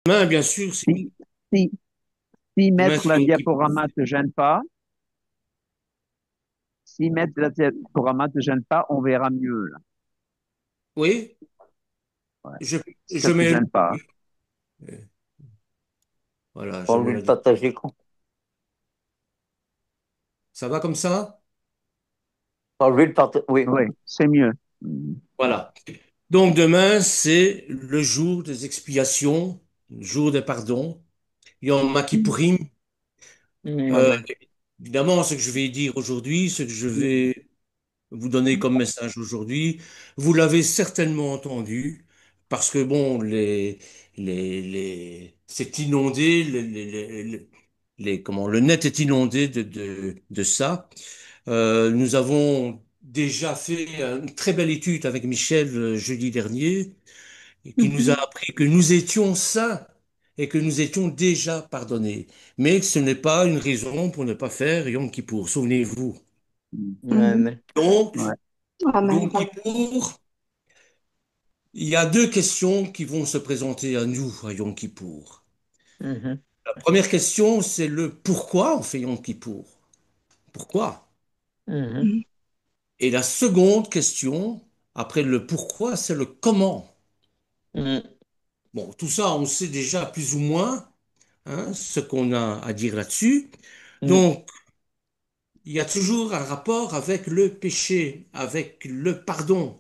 Demain, bien sûr, Si, si, si demain, mettre c'est la Yom Kippour. diaporama te gêne pas, si mettre la diaporama te gêne pas, on verra mieux, là. Oui, Ouais. je, Si ça je te mets. gêne pas. Voilà, Pas je mets envie de la. partager quoi. Ça va comme ça? Pas envie de partager. Oui. Oui, c'est mieux. Mm. Voilà. Donc demain, c'est le jour des expiations, le jour des pardons. Yom Kippourim. Euh, Amen. Évidemment, ce que je vais dire aujourd'hui, ce que je vais vous donner comme message aujourd'hui, vous l'avez certainement entendu, parce que bon, c'est inondé, comment, le net est inondé de ça. Nous avons déjà fait une très belle étude avec Michel jeudi dernier, qui nous a Mhm. appris que nous étions saints et que nous étions déjà pardonnés, mais que ce n'est pas une raison pour ne pas faire Yom Kippour. Souvenez-vous. Mm. Mhm. Amen. Donc, Ouais. Yom Amen. Kippour, il y a deux questions qui vont se présenter à nous à Yom Kippour. Mhm. La première question, c'est le pourquoi on fait Yom Kippour. Pourquoi? Mhm. Mhm. Et la seconde question, après le pourquoi, c'est le comment. Mhm. Bon, tout ça, on sait déjà plus ou moins ce qu'on a à dire là-dessus. Mhm. Donc, il y a toujours un rapport avec le péché, avec le pardon.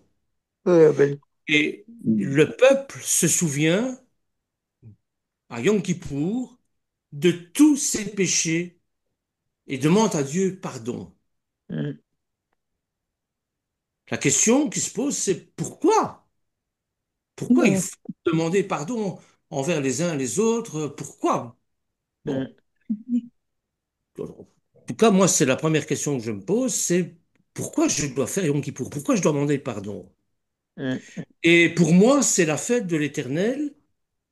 Amen. Et Mm. le peuple se souvient à Yom Kippour de tous ses péchés et demande à Dieu pardon. Mhm. La question qui se pose, c'est pourquoi? Pourquoi il Ouais. faut demander pardon envers les uns et les autres? Pourquoi? Bon, Mhm. en tout cas, moi, c'est la première question que je me pose, c'est pourquoi je dois faire Yom Kippour? Pourquoi je dois demander pardon? Mhm. Et pour moi, c'est la fête de l'Éternel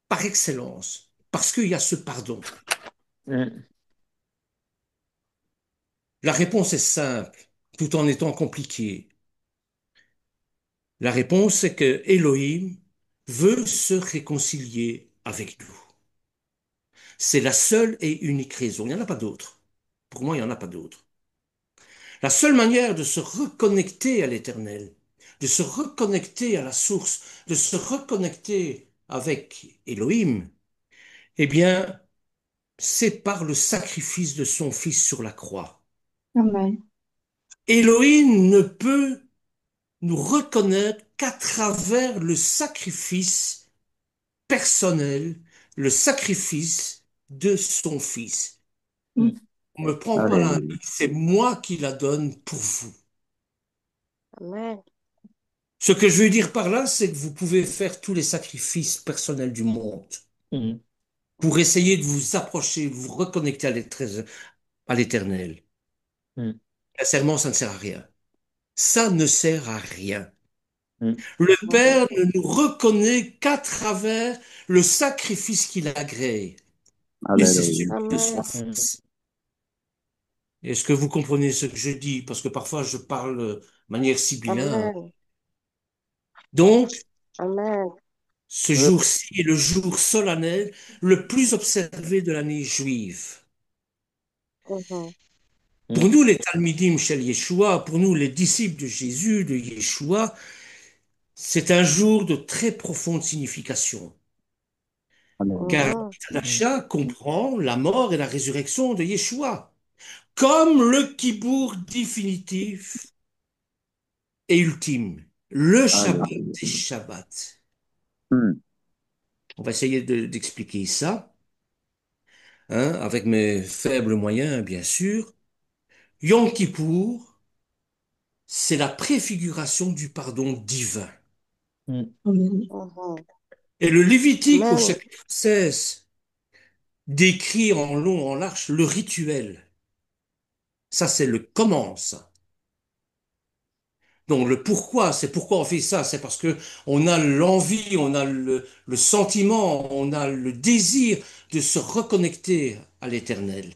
par excellence, parce qu'il y a ce pardon. Mhm. La réponse est simple, tout en étant compliquée. La réponse est que Elohim veut se réconcilier avec nous. C'est la seule et unique raison. Il n'y en a pas d'autre. Pour moi, il n'y en a pas d'autre. La seule manière de se reconnecter à l'Éternel, de se reconnecter à la source, de se reconnecter avec Elohim, eh bien, c'est par le sacrifice de son Fils sur la croix. Amen. Elohim ne peut nous reconnaître qu'à travers le sacrifice personnel, le sacrifice de son Fils. Mhm. On ne me prend pas la Alléluia. vie, c'est moi qui la donne pour vous. Amen. Ce que je veux dire par là, c'est que vous pouvez faire tous les sacrifices personnels du monde Mhm. pour essayer de vous approcher, de vous reconnecter à l'Éternel. Mhm. Sincèrement, ça ne sert à rien. Ça ne sert à rien. Mhm. Le Mhm. Père ne nous reconnaît qu'à travers le sacrifice qu'il agrée. Et c'est Alléluia. celui de son Amen. Mhm. Fils. Est-ce que vous comprenez ce que je dis? Parce que parfois je parle de manière sibylle. Amen. Donc, Amen. ce Oui. jour-ci est le jour solennel le plus observé de l'année juive. Mhm. Pour Mhm. nous, les Talmidim chez Yeshua, pour nous, les disciples de Jésus, de Yeshua, c'est un jour de très profonde signification. Car Alléluia. Mhm. Mhm. Tadacha comprend la mort et la résurrection de Yeshua, comme le Kippour définitif et ultime, le Shabbat Alléluia. des Shabbats. Mm. On va essayer d'expliquer ça, avec mes faibles moyens, bien sûr. Yom Kippour, c'est la préfiguration du pardon divin. Mhm. Amen. Mhm. Et le Lévitique au Amen. chapitre 16 décrit en long, en large le rituel. Ça, c'est le comment, ça. Donc le pourquoi, c'est pourquoi on fait ça, c'est parce que on a l'envie, on a le sentiment, on a le désir de se reconnecter à l'Éternel.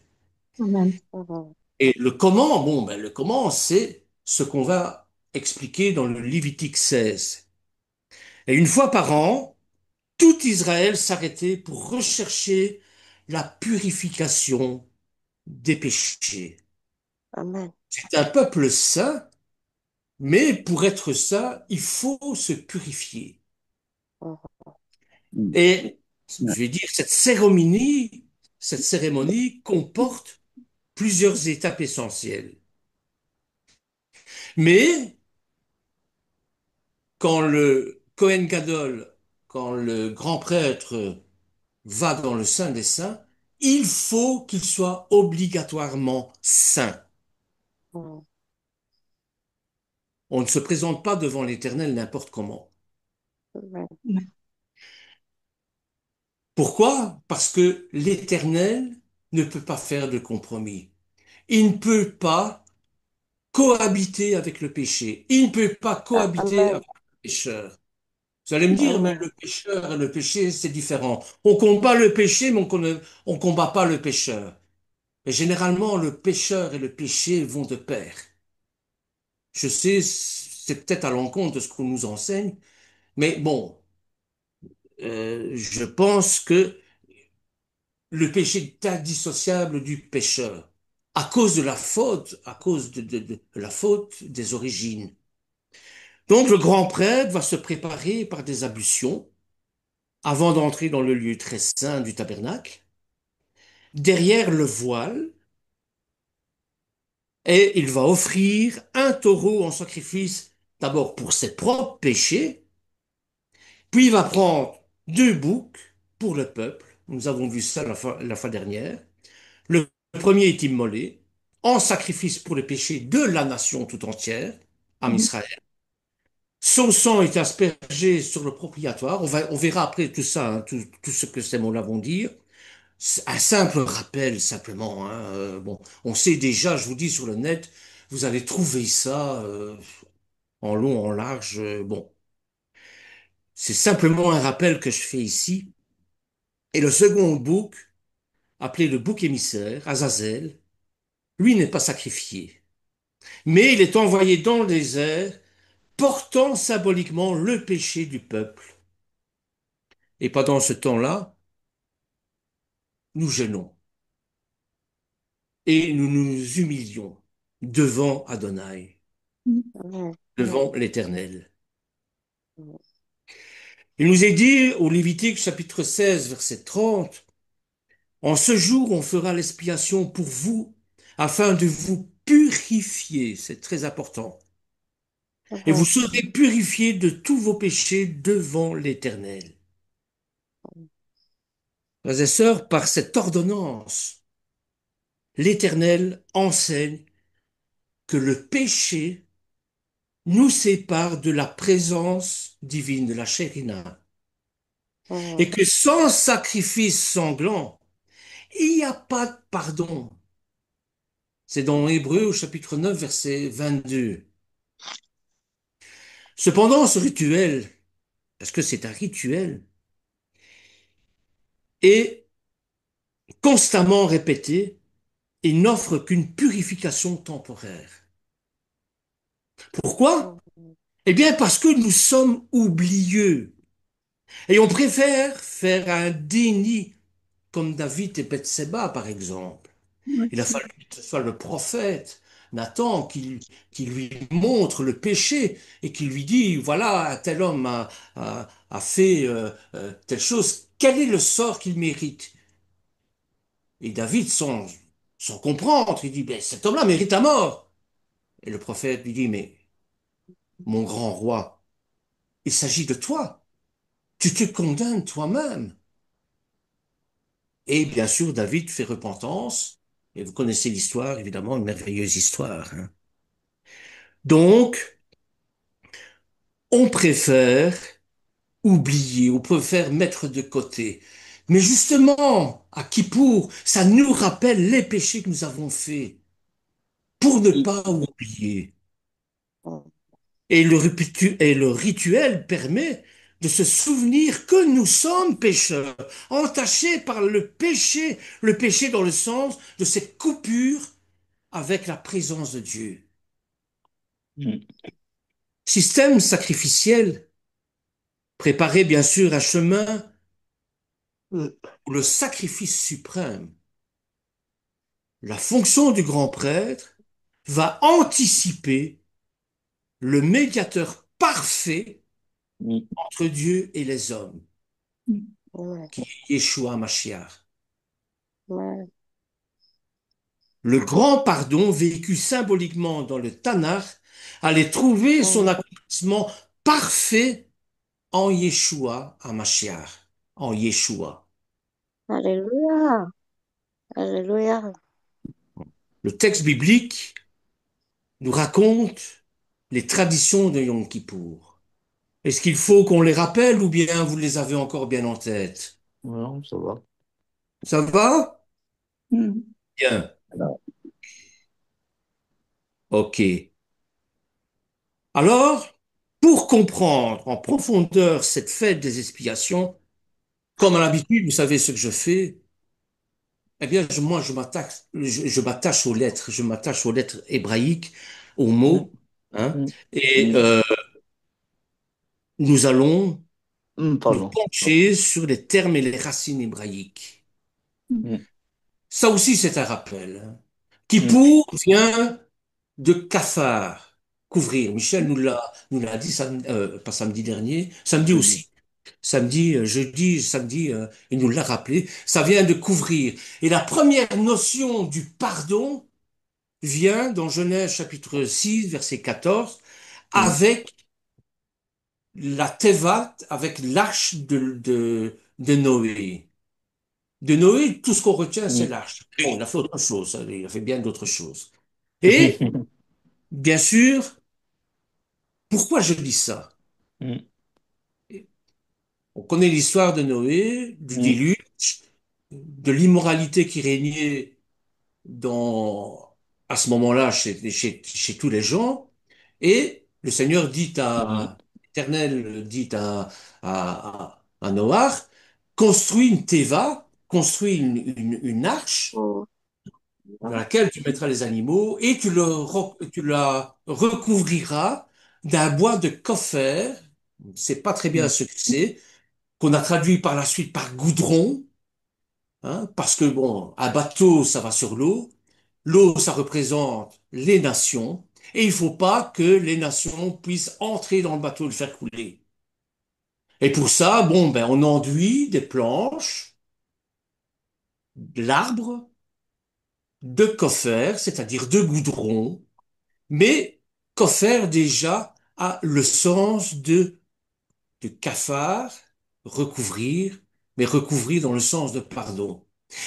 Amen. Mhm. Et le comment, bon, ben, le comment, c'est ce qu'on va expliquer dans le Lévitique 16. Et une fois par an, tout Israël s'arrêtait pour rechercher la purification des péchés. Amen. C'est un peuple saint, mais pour être saint, il faut se purifier. Mhm. Mm. Et Ouais. je vais dire, cette cérémonie comporte plusieurs étapes essentielles. Mais quand le Kohen Gadol, quand le grand prêtre va dans le Saint des Saints, il faut qu'il soit obligatoirement saint. Mhm. On ne se présente pas devant l'Éternel n'importe comment. Amen. Amen. Pourquoi? Parce que l'Éternel ne peut pas faire de compromis. Il ne peut pas cohabiter avec le péché. Il ne peut pas cohabiter Amen. avec le pécheur. Vous allez me dire, mais Amen. le pécheur et le péché, c'est différent. On combat le péché, mais on combat pas le pécheur. Et généralement, le pécheur et le péché vont de pair. Je sais, c'est peut-être à l'encontre de ce qu'on nous enseigne, mais bon, je pense que le péché est indissociable du pécheur à cause de la faute, à cause de la faute des origines. Donc le grand prêtre va se préparer par des ablutions avant d'entrer dans le lieu très saint du tabernacle, derrière le voile, et il va offrir un taureau en sacrifice, d'abord pour ses propres péchés, puis il va prendre deux boucs pour le peuple. Nous avons vu ça la fois dernière. Le premier est immolé en sacrifice pour les péchés de la nation tout entière, à Mhm. Israël. Son sang est aspergé sur le propriatoire. On verra après tout ça, hein, tout ce que ces mots-là vont dire. C'est un simple rappel, simplement, hein. Bon, on sait déjà, je vous dis sur le net, vous allez trouver ça en long, en large. Bon, c'est simplement un rappel que je fais ici. Et le second bouc, appelé le bouc émissaire, Azazel, lui n'est pas sacrifié, mais il est envoyé dans les airs, portant symboliquement le péché du peuple. Et pendant ce temps-là, nous jeûnons et nous nous humilions devant Adonai, Mhm. Amen. devant l'Éternel. Mhm. Il nous est dit au Lévitique chapitre 16, verset 30, en ce jour on fera l'expiation pour vous afin de vous purifier, c'est très important, et vous Mhm. serez purifiés de tous vos péchés devant l'Éternel. Frères et sœurs, par cette ordonnance, l'Éternel enseigne que le péché nous sépare de la présence divine, de la Shérina, et Mhm. que sans sacrifice sanglant, il n'y a pas de pardon. C'est dans Hébreu au chapitre 9, verset 22. Cependant, ce rituel, parce que c'est un rituel, est constamment répété et n'offre qu'une purification temporaire. Pourquoi? Mhm. Eh bien, parce que nous sommes oublieux et on préfère faire un déni comme David et Bathsheba, par exemple. Ouais. Il a fallu que ce soit le prophète Nathan qui lui montre le péché et qui lui dit, voilà, un tel homme a fait telle chose, quel est le sort qu'il mérite? Et David, sans comprendre, il dit, ben, cet homme-là mérite la mort. Et le prophète lui dit, mais mon grand roi, il s'agit de toi. Tu te condamnes toi-même. Et bien sûr, David fait repentance. Et vous connaissez l'histoire, évidemment, une merveilleuse histoire, hein. Donc, on préfère oublier, on préfère mettre de côté. Mais justement, à Kippour, ça nous rappelle les péchés que nous avons faits pour ne Mm. pas oublier. Mhm. Et le rituel permet de se souvenir que nous sommes pécheurs, entachés par le péché dans le sens de cette coupure avec la présence de Dieu. Mm. Système sacrificiel préparait bien sûr un chemin ou le sacrifice suprême, la fonction du grand prêtre va anticiper le médiateur parfait Mm. entre Dieu et les hommes, mm, Ouais. qui est Yeshua Mashiach. Ouais. Le grand pardon vécu symboliquement dans le Tanakh allait trouver son Mm. accomplissement parfait en Yeshua Mashiach, en Yeshua. Alléluia. Alléluia. Le texte biblique nous raconte les traditions de Yom Kippour. Est-ce qu'il faut qu'on les rappelle ou bien vous les avez encore bien en tête? Non, ça va. Ça va? mm. Bien. Alors, OK. Alors, pour comprendre en profondeur cette fête des expiations, comme à l'habitude, vous savez ce que je fais? Eh bien, moi, je m'attache aux lettres, je m'attache aux lettres hébraïques, aux mm, mots, hein, mm, et mm, nous allons nous pardon. pencher sur les termes et les racines hébraïques. Mm, Ça aussi, c'est un rappel, hein. mm, Kippour vient de kafar, couvrir. Michel nous l'a dit, pas samedi dernier, samedi je dis. aussi. Samedi, jeudi, samedi, il nous l'a rappelé. Ça vient de couvrir. Et la première notion du pardon vient dans Genèse chapitre 6, verset 14, Mm, avec la Tevat, avec l'arche de Noé. De Noé, tout ce qu'on retient, c'est mm. l'arche. Bon, il a fait autre chose, hein, il a fait bien d'autres choses. Et, bien sûr, pourquoi je dis ça? Mm, On connaît l'histoire de Noé, du mm, déluge, de l'immoralité qui régnait dans, à ce moment-là chez tous les gens. Et le Seigneur dit mm, l'Éternel dit à Noach, construis une teva, construis une arche Oh. dans laquelle tu mettras les animaux et tu la recouvriras d'un bois de copher. On ne sait pas très bien mm, ce que c'est, qu'on a traduit par la suite par goudron, hein, parce que bon, un bateau, ça va sur l'eau. L'eau, ça représente les nations, et il faut pas que les nations puissent entrer dans le bateau et le faire couler. Et pour ça, bon, ben, on enduit des planches, de l'arbre, de coffre, c'est-à-dire de goudron, mais coffre déjà a le sens de cafard, recouvrir, mais recouvrir dans le sens de pardon.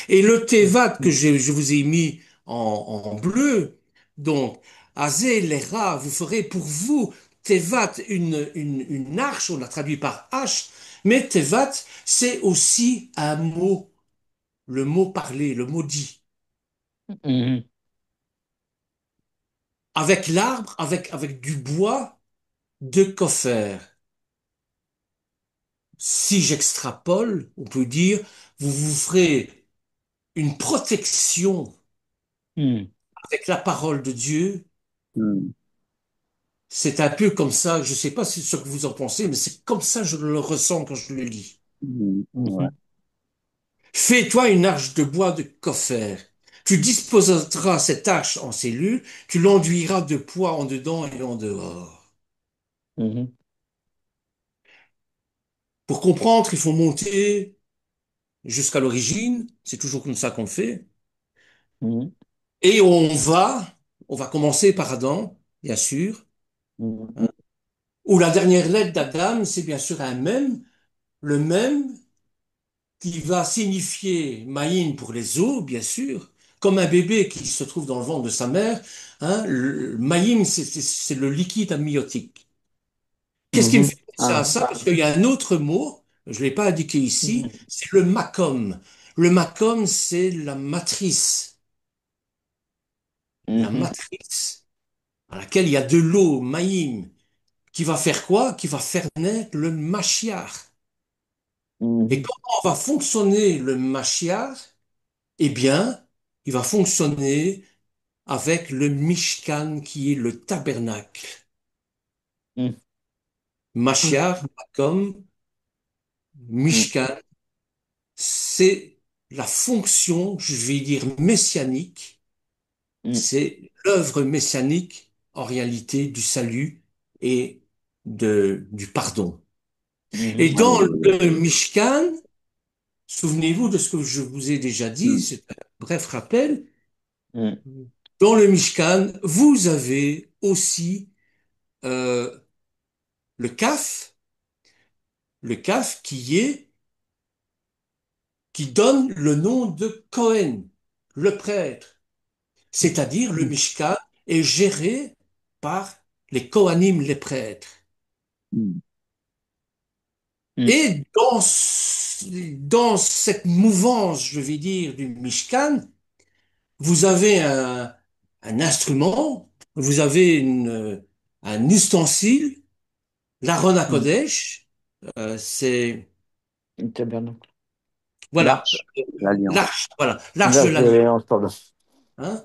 Et le Tevat que je vous ai mis en bleu, donc, Azé Lera, vous ferez pour vous, Tevat, une arche, on l'a traduit par H, mais Tevat, c'est aussi un mot, le mot parlé, le mot dit. mm, Avec l'arbre, avec du bois de coffre. Si j'extrapole, on peut dire, vous vous ferez une protection mm, avec la parole de Dieu. Mm. C'est un peu comme ça, je ne sais pas ce que vous en pensez, mais c'est comme ça que je le ressens quand je le lis. Mm. Ouais. mm, Fais-toi une arche de bois de copher. Tu disposeras cette arche en cellules, tu l'enduiras de poids en dedans et en dehors. mm, Pour comprendre, il faut monter jusqu'à l'origine, c'est toujours comme ça qu'on fait, mm, et on va commencer par Adam, bien sûr, mm, hein, où la dernière lettre d'Adam, c'est bien sûr un même, le même qui va signifier Maïn pour les os, bien sûr, comme un bébé qui se trouve dans le ventre de sa mère. Hein, Maïm, c'est le liquide amniotique. Qu'est-ce qui me mm, fait penser à Ah, ça? Parce qu'il y a un autre mot, je ne l'ai pas indiqué ici, mm, c'est le macom. Le macom, c'est la matrice. La mm, matrice dans laquelle il y a de l'eau, Maïm, qui va faire quoi? Qui va faire naître le Mashiach. Et mm, comment va fonctionner le Mashiach? Eh bien, il va fonctionner avec le Mishkan qui est le tabernacle. mm, Mashiach comme mm, Mishkan, c'est la fonction, je vais dire, messianique, mm, c'est l'œuvre messianique en réalité du salut et du pardon. Et mhm, dans Alléluia. le Mishkan, souvenez-vous de ce que je vous ai déjà dit, Mm. c'est un bref rappel. mm, Dans le Mishkan, vous avez aussi euh, le kaf, le kaf qui donne le nom de Cohen, le prêtre. C'est-à-dire le Mishkan est géré par les Kohanim, les prêtres. Mm. mm, Et dans cette mouvance, je vais dire, du Mishkan, vous avez un instrument, vous avez un ustensile, l'Aaron mm. HaKodesh, c'est, Le tabernacle. voilà, L'arche de l'Alliance. l'arche de L'arche de l'Alliance. l'Alliance, pardon. Hein.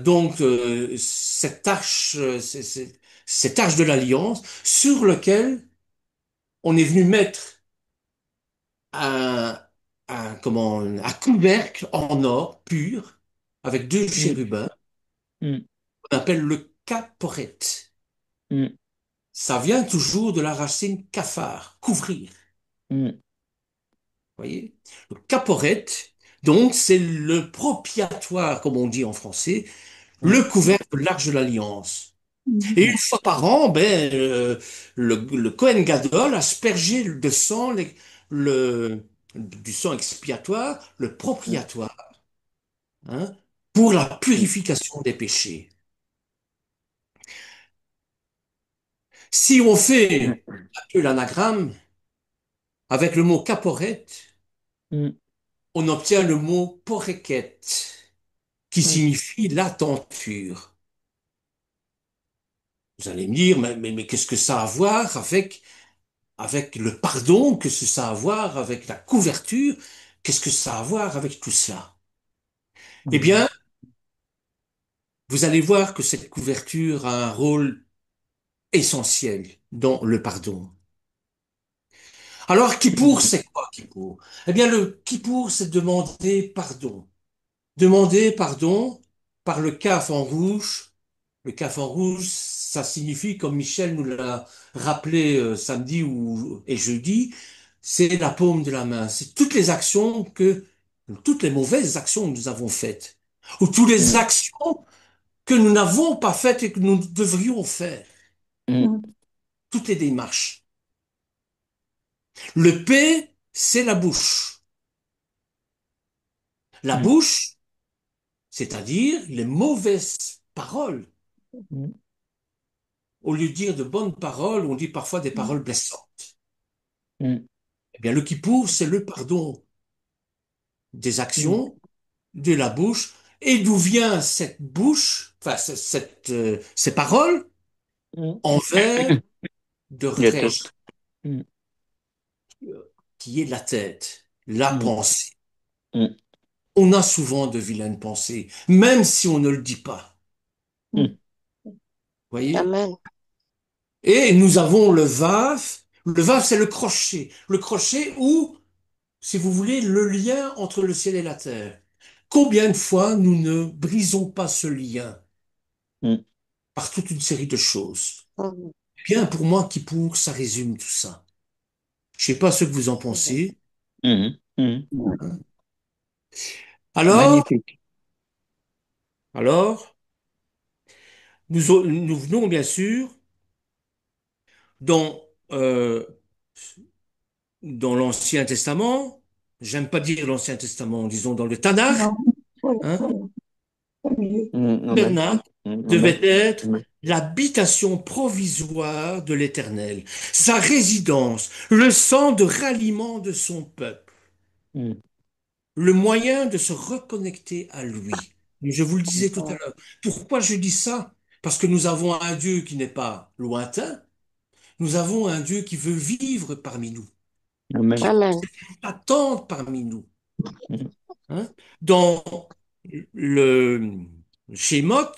Donc, cette arche de l'Alliance sur lequel on est venu mettre un, un couvercle en or pur avec deux Mm, chérubins mm, qu'on appelle le caporet. mm, Ça vient toujours de la racine cafard, couvrir. mm, Voyez? Le caporet, donc, c'est le propiatoire, comme on dit en français, mm, le couvercle de l'arche de l'Alliance. Et Mhm. une fois par an, le Kohen Gadol aspergeait de sang du sang expiatoire, le mm, propriatoire, hein, pour la mm, purification des péchés. Si on fait mm, un peu l'anagramme, avec le mot caporet, mm, on obtient le mot poreket, qui mm, signifie la tenture. Vous allez me dire, mais qu'est-ce que ça a à voir avec le pardon? Qu'est-ce que ça a à voir avec la couverture? Qu'est-ce que ça a à voir avec tout cela? Eh mm, bien, vous allez voir que cette couverture a un rôle essentiel dans le pardon. Alors, Kippour, mm, c'est quoi Kippour? Eh bien, le Kippour, c'est demander pardon. Demander pardon par le kaf en rouge. Le kaf en rouge, ça signifie, comme Michel nous l'a rappelé samedi et jeudi, c'est la paume de la main. C'est toutes les mauvaises actions que nous avons faites, ou toutes les mm, actions que nous n'avons pas faites et que nous devrions faire. mm, Mhm. Toutes les démarches. Le P, c'est la bouche. La mm, bouche, c'est-à-dire les mauvaises paroles. mm, Au lieu de dire de bonnes paroles, on dit parfois des paroles blessantes. mm, Eh bien, le kippour, c'est le pardon des mm, actions, de la bouche. Et d'où vient cette bouche, enfin, ces paroles mm. envers de La reste, tête. Mm, qui est la tête, la mm, pensée. mm, On a souvent de vilaines pensées, même si on ne le dit pas. mm, Voyez? Amen. Et nous avons le vaf. Le vaf, c'est le crochet. Le crochet ou, si vous voulez, le lien entre le ciel et la terre. Combien de fois nous ne brisons pas ce lien mm, par toute une série de choses? Mhm. Eh bien, pour moi, Kippour, ça résume tout ça. Je sais pas ce que vous en pensez, mm, mm. Ouais. hein. Alors, Magnifique. alors, nous venons bien sûr dans, euh, dans l'Ancien Testament. J'aime pas dire l'Ancien Testament, disons dans le Tanakh, Non. Oui, hein. oui, c'est mieux. Mm, amen. Tabernacle Mm, devait amen. être Amen. l'habitation provisoire de l'Éternel, sa résidence, le centre de ralliement de son peuple, Mm, le moyen de se reconnecter à lui. Je vous le disais tout à Ouais. l'heure. Pourquoi je dis ça? Parce que nous avons un Dieu qui n'est pas lointain, nous avons un Dieu qui veut vivre parmi nous, qui amen. Amen. attend parmi nous, Mm, hein. Dans le Shemot,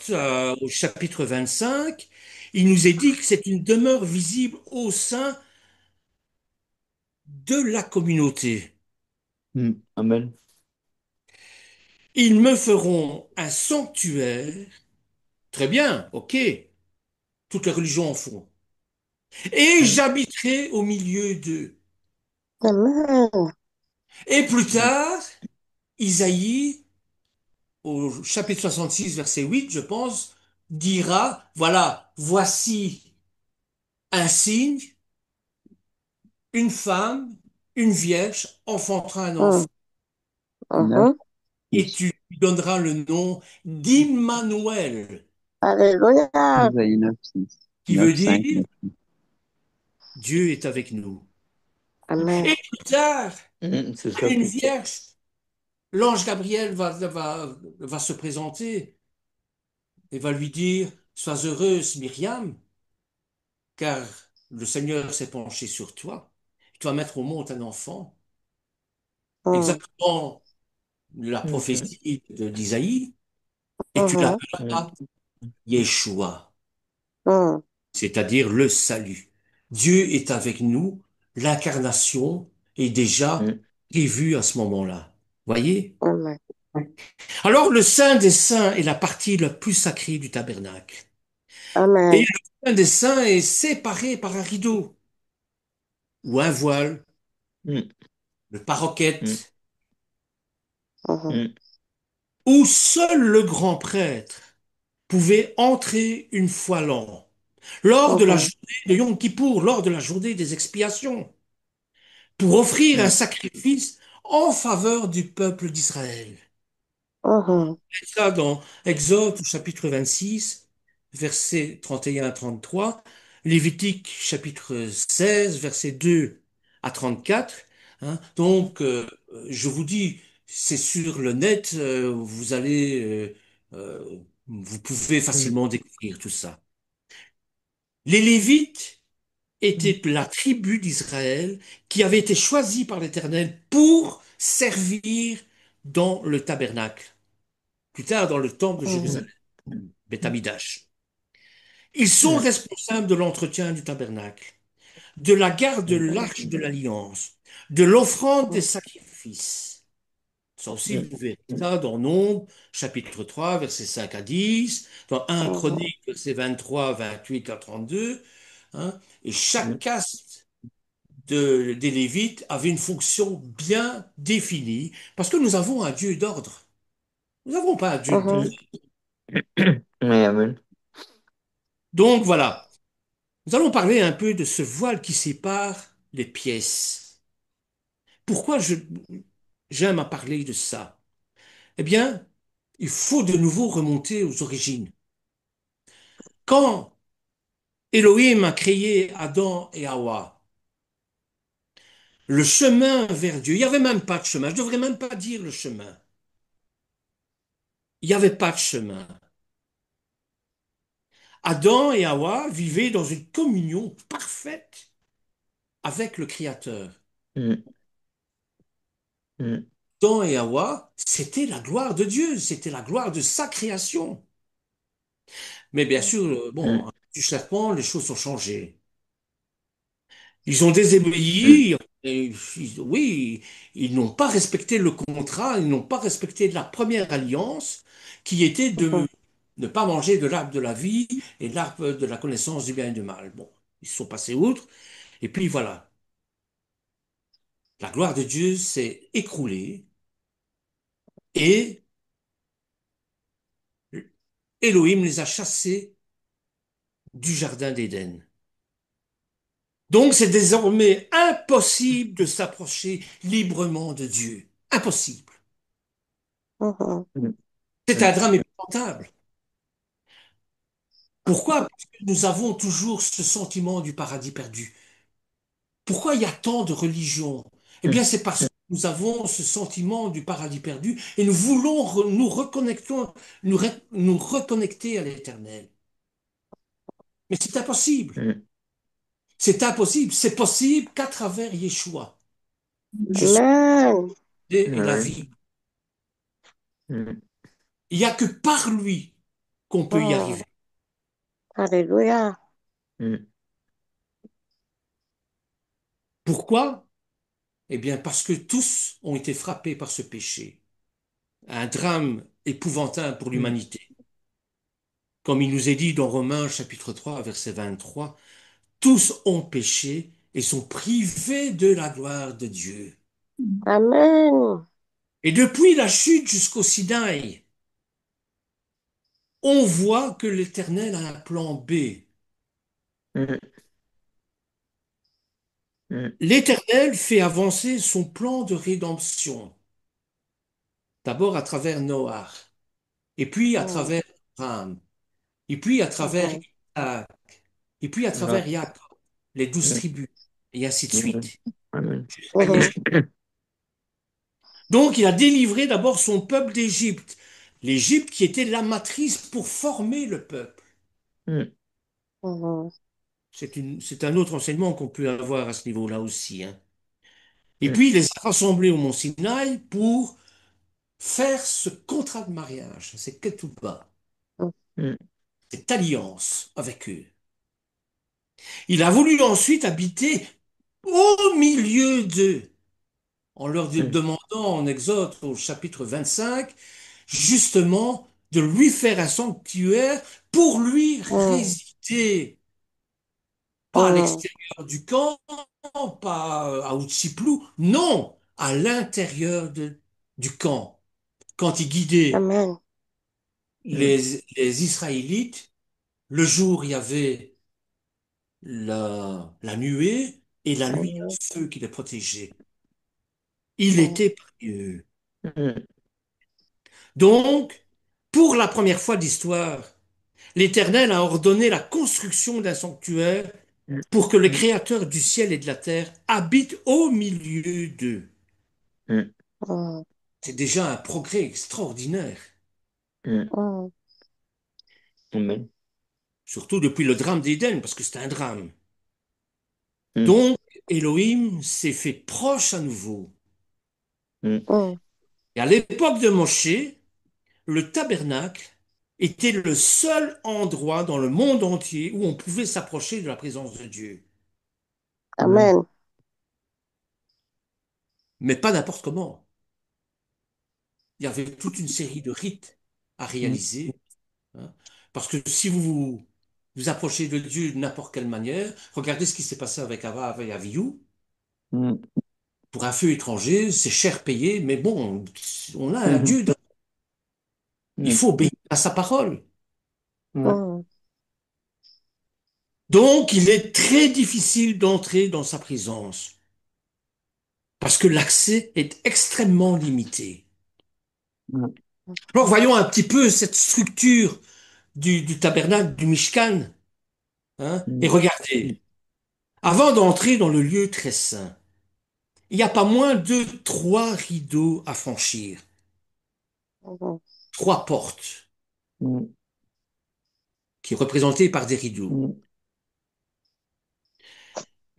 au chapitre 25, il nous est dit que c'est une demeure visible au sein de la communauté. Amen. Ils me feront un sanctuaire. Très bien, ok. Toutes les religions en font. Et Mm, j'habiterai au milieu d'eux. Amen. Et plus mm, tard, Isaïe, au chapitre 66, verset 8, je pense, dira, voilà, voici un signe, une femme, une vierge enfantera un enfant, Mm. Mhm. et tu lui donneras le nom d'Immanuel, Alléluia. Isaïe 9, 6. qui 9, veut 5, dire 9, 6. Dieu est avec nous. Amen. Et plus tard, c'est à ça une qui. vierge, l'ange Gabriel va se présenter et va lui dire, sois heureuse, Myriam, car le Seigneur s'est penché sur toi. Tu vas mettre au monde un enfant. Mm. Exactement la Mhm, prophétie d'Isaïe, et tu Mhm. mm, l'appelleras Yeshua, Mm. c'est-à-dire le salut. Dieu est avec nous, l'incarnation est déjà mm, prévue à ce moment-là. Voyez? Amen. Alors le Saint des Saints est la partie la plus sacrée du tabernacle. Et le Amen. Saint des Saints est séparé par un rideau ou un voile, mm, le mm, paroquette, Mhm. mm, où seul le grand prêtre pouvait entrer une fois l'an, lors de la Mhm. journée de Yom Kippour, lors de la journée des expiations, pour offrir un mm, sacrifice en faveur du peuple d'Israël. Mhm. C'est ça dans Exode chapitre 26, versets 31 à 33, Lévitique chapitre 16, versets 2 à 34. Hein. Donc, je vous dis, c'est sur le net, vous allez, vous pouvez mm, facilement découvrir tout ça. Les Lévites étaient la tribu d'Israël qui avait été choisie par l'Éternel pour servir dans le tabernacle, plus tard dans le temple de Mhm. Jérusalem, Beth Amikdash. Ils sont mm, responsables de l'entretien du tabernacle, de la garde de mm, l'arche de l'alliance, de l'offrande des Mhm. sacrifices. Ça aussi, mm, vous verrez ça dans Nombre, chapitre 3, versets 5 à 10, dans 1 Mhm. Chronique, versets 23, 28 à 32. Hein, et chaque mm, caste des Lévites avait une fonction bien définie, parce que nous avons un Dieu d'ordre. Nous n'avons pas un Dieu de... Mhm. mm. Oui, amen. Donc voilà, nous allons parler un peu de ce voile qui sépare les pièces. Pourquoi j'aime à parler de ça? Eh bien, il faut de nouveau remonter aux origines. Quand Elohim a créé Adam et Hawa, le chemin vers Dieu, il n'y avait même pas de chemin, je ne devrais même pas dire le chemin. Il n'y avait pas de chemin. Adam et Hawa vivaient dans une communion parfaite avec le Créateur. Mm, mm, Adam et Hawa, c'était la gloire de Dieu, c'était la gloire de sa création. Mais bien sûr, bon, mm, du serpent, les choses ont changé. Ils ont mm, désobéi, et oui, ils n'ont pas respecté le contrat, ils n'ont pas respecté la première alliance qui était de Mhm. ne pas manger de l'arbre de la vie et de l'arbre de la connaissance du bien et du mal. Bon, ils sont passés outre, et puis voilà, la gloire de Dieu s'est écroulée et Elohim les a chassés du jardin d'Éden. Donc c'est désormais impossible de s'approcher librement de Dieu. Impossible. Mhm. mm, C'est un mm, drame épouvantable. Pourquoi? Parce que nous avons toujours ce sentiment du paradis perdu. Pourquoi il y a tant de religions? Eh bien, mm, c'est parce que nous avons ce sentiment du paradis perdu et nous voulons nous reconnecter à l'éternel. Mais c'est impossible. mm, C'est impossible. C'est possible qu'à travers Yeshua. Je suis Amen. et la ouais, vie. mm, Il n'y a que par lui qu'on peut y Mm. arriver. Alléluia. mm, Pourquoi? Eh bien, parce que tous ont été frappés par ce péché. Un drame épouvantable pour mm, l'humanité. Comme il nous est dit dans Romains chapitre 3, verset 23, tous ont péché et sont privés de la gloire de Dieu. Amen. Et depuis la chute jusqu'au Sinaï, on voit que l'Éternel a un plan B. mm, mm, L'Éternel fait avancer son plan de rédemption, d'abord à travers Noach, et puis à Mm, travers Abraham, et puis à travers mhm, Isaac, et puis à ouais, travers Jacob, les 12 tribus, mm, et ainsi de amen, suite. amen, mhm, Donc il a délivré d'abord son peuple d'Égypte, l'Égypte qui était la matrice pour former le peuple. mm, C'est c'est un autre enseignement qu'on peut avoir à ce niveau-là aussi, hein. Et mm, puis il les a rassemblés au mont Sinaï pour faire ce contrat de mariage, c'est ketouba, mm, mm, cette alliance avec eux. Il a voulu ensuite habiter au milieu d'eux, en leur mm, demandant en Exode au chapitre 25, justement, de lui faire un sanctuaire pour lui mm, résider, pas à mm. l'extérieur du camp, pas à Outsiplou, non, à l'intérieur du camp. Quand il guidait Amen. mm, les Israélites, le jour il y avait la nuée et la nuit un Amen. feu qui les protégeait. Il Mm, était parmi eux. mm, Donc, pour la première fois d'histoire, l'Éternel a ordonné la construction d'un sanctuaire mm, pour que le mm, Créateur du ciel et de la terre habite au milieu d'eux. mm, mm, C'est déjà un progrès extraordinaire, mm, mm. amen, surtout depuis le drame d'Éden, parce que c'est un drame. mm, Donc, Elohim s'est fait proche à nouveau. mm, Mm. Et à l'époque de Moshe, le tabernacle était le seul endroit dans le monde entier où on pouvait s'approcher de la présence de Dieu. amen, Amen. Mais pas n'importe comment. Il y avait toute une série de rites à mm, réaliser, hein. Parce que si vous approchez de Dieu de n'importe quelle manière, regardez ce qui s'est passé avec Ava et Avihu. mm, Pour un feu étranger, c'est cher payé, mais bon, on a un mhm, Dieu, il mm, faut obéir à sa parole. ouais, Mm. Donc, il est très difficile d'entrer dans sa présence, parce que l'accès est extrêmement limité. mm, Alors, voyons un petit peu cette structure du tabernacle, du Mishkan, hein, et mm, mm, regardez, avant d'entrer dans le lieu très saint, il n'y a pas moins de 3 rideaux à franchir, Mhm. 3 portes mm, qui sont représentées par des rideaux. mm,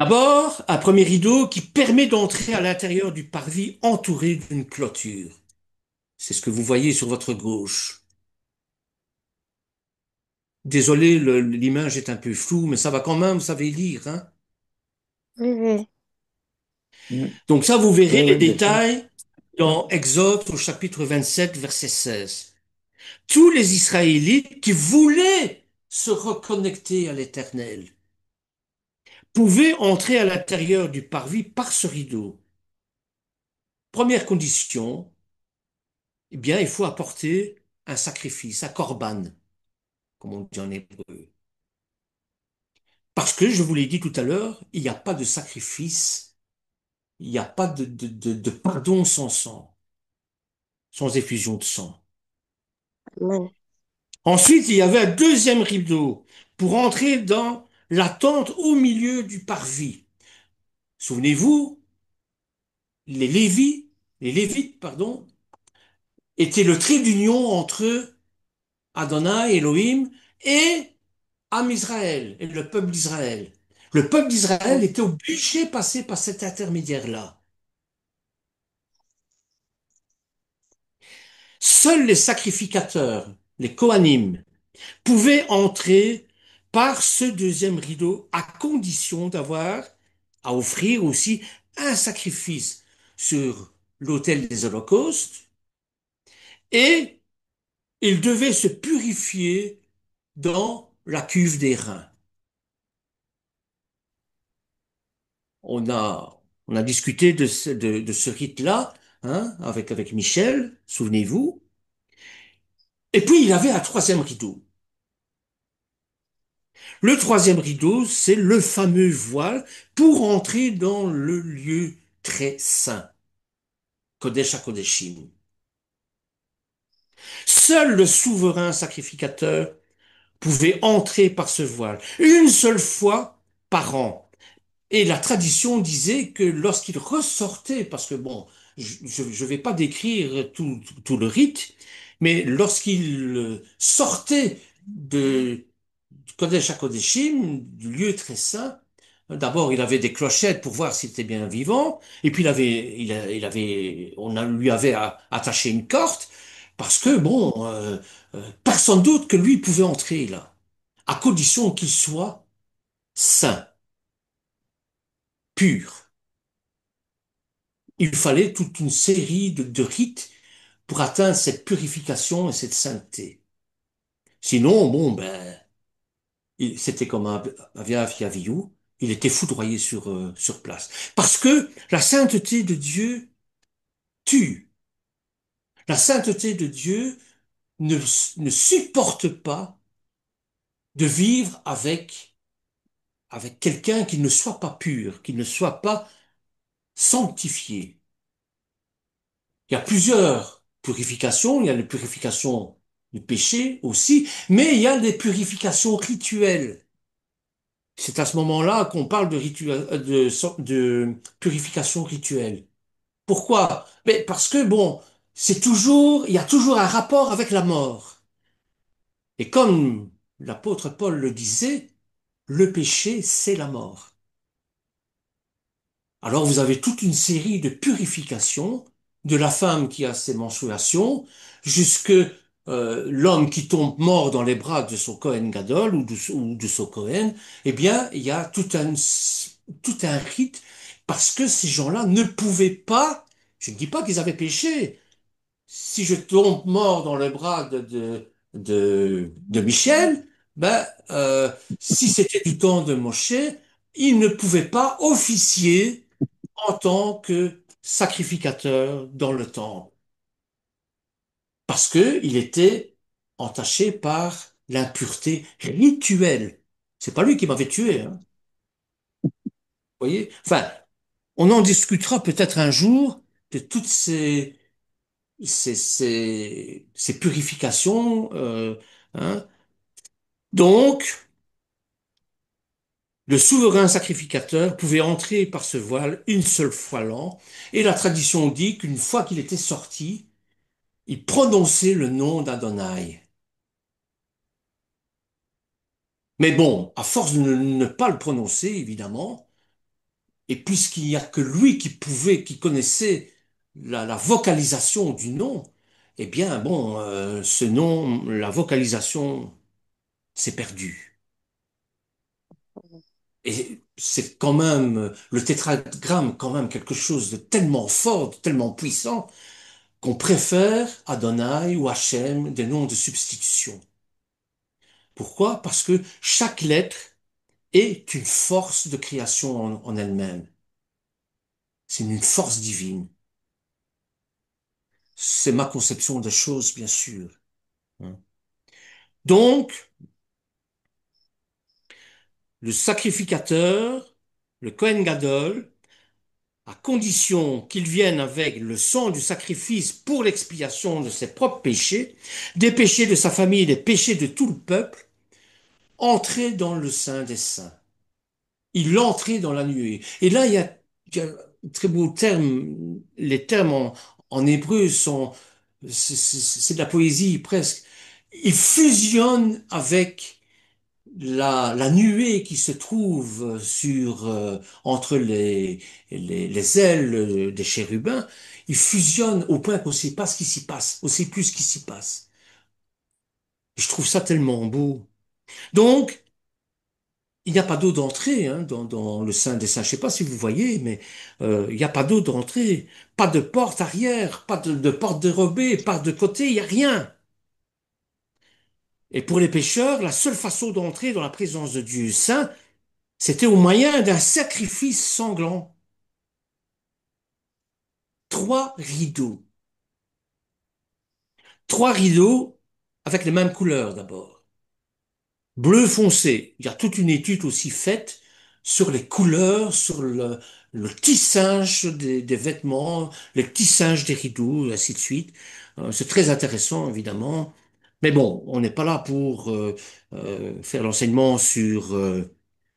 D'abord, un premier rideau qui permet d'entrer à l'intérieur du parvis entouré d'une clôture. C'est ce que vous voyez sur votre gauche. Désolé, l'image est un peu floue, mais ça va quand même, vous savez lire, hein. Oui, oui. mm. Donc ça, vous verrez Oui, les oui, bien sûr. détails dans Exode au chapitre 27, verset 16. Tous les Israélites qui voulaient se reconnecter à l'Éternel pouvaient entrer à l'intérieur du parvis par ce rideau. Première condition, eh bien, il faut apporter un sacrifice, un korban, comme on dit en hébreu. Parce que, je vous l'ai dit tout à l'heure, il n'y a pas de sacrifice, il n'y a pas de pardon sans sang, sans effusion de sang. Amen. Ensuite, il y avait un deuxième rideau pour entrer dans la tente au milieu du parvis. Souvenez-vous, les Lévites, pardon, étaient le trait d'union entre Adonai, Elohim, et Am Israël, et le peuple d'Israël. Le peuple d'Israël Mm. était obligé de passer par cet intermédiaire-là. Seuls les sacrificateurs, les Kohanim, pouvaient entrer par ce deuxième rideau à condition d'avoir à offrir aussi un sacrifice. sur l'autel des holocaustes et il devait se purifier dans la cuve des reins. On a discuté de ce rite-là, hein, avec Michel, souvenez-vous. Et puis, il y avait un troisième rideau. Le troisième rideau, c'est le fameux voile pour entrer dans le lieu très saint, Kodesh HaKodeshim. Seul le souverain sacrificateur pouvait entrer par ce voile, une seule fois par an. Et la tradition disait que lorsqu'il ressortait, parce que bon, je ne vais pas décrire tout le rite, mais lorsqu'il sortait du Kodesh HaKodeshim, du lieu très saint, d'abord il avait des clochettes pour voir s'il était bien vivant, et puis lui avait attaché une corde, parce que bon, personne d'autre que lui pouvait entrer là, à condition qu'il soit saint, pur. Il fallait toute une série de rites pour atteindre cette purification et cette sainteté. Sinon, bon, ben, c'était comme un Viaviou, il était foudroyé sur place. Parce que la sainteté de Dieu tue. La sainteté de Dieu ne, ne supporte pas de vivre avec quelqu'un qui ne soit pas pur, qui ne soit pas sanctifié. Il y a plusieurs purifications. Il y a la purification du péché aussi, mais il y a des purifications rituelles. C'est à ce moment-là qu'on parle de purification rituelle. Pourquoi? Mais parce que bon, il y a toujours un rapport avec la mort. Et comme l'apôtre Paul le disait, le péché, c'est la mort. Alors vous avez toute une série de purifications de la femme qui a ses menstruations jusque l'homme qui tombe mort dans les bras de son Kohen Gadol ou de son Kohen. Eh bien, il y a tout un rite parce que ces gens-là ne pouvaient pas, je ne dis pas qu'ils avaient péché. Si je tombe mort dans les bras de Michel, ben, si c'était du temps de Moshe, il ne pouvait pas officier en tant que sacrificateur dans le temple, parce que il était entaché par l'impureté rituelle. C'est pas lui qui m'avait tué, hein. Vous voyez? Enfin, on en discutera peut-être un jour de toutes ces purifications, hein. Donc, le souverain sacrificateur pouvait entrer par ce voile une seule fois l'an, et la tradition dit qu'une fois qu'il était sorti, il prononçait le nom d'Adonai. Mais bon, à force de ne pas le prononcer, évidemment, et puisqu'il n'y a que lui qui connaissait la vocalisation du nom, eh bien, bon, ce nom, la vocalisation s'est perdue. Et c'est quand même, le tétragramme, quand même quelque chose de tellement fort, de tellement puissant, qu'on préfère Adonai ou Hachem, des noms de substitution. Pourquoi? Parce que chaque lettre est une force de création en elle-même. C'est une force divine. C'est ma conception des choses, bien sûr, hein. Donc, le sacrificateur, le Kohen Gadol, à condition qu'il vienne avec le sang du sacrifice pour l'expiation de ses propres péchés, des péchés de sa famille, des péchés de tout le peuple, entrer dans le Saint des Saints. Il entrait dans la nuée. Et là, il y a un très beau terme. Les termes en hébreu sont, c'est de la poésie presque. Il fusionne avec la nuée qui se trouve entre les ailes des chérubins. Il fusionne au point qu'on ne sait pas ce qui s'y passe, on ne sait plus ce qui s'y passe. Je trouve ça tellement beau. Donc, il n'y a pas d'eau d'entrée hein, dans le Saint des Saints. Je ne sais pas si vous voyez, mais il n'y a pas d'eau d'entrée, pas de porte arrière, pas de porte dérobée, pas de côté, il n'y a rien. Et pour les pécheurs, la seule façon d'entrer dans la présence de Dieu Saint, c'était au moyen d'un sacrifice sanglant. 3 rideaux. 3 rideaux avec les mêmes couleurs d'abord. Bleu foncé. Il y a toute une étude aussi faite sur les couleurs, sur le tissage des vêtements, le tissage des rideaux, et ainsi de suite. C'est très intéressant, évidemment. Mais bon, on n'est pas là pour faire l'enseignement sur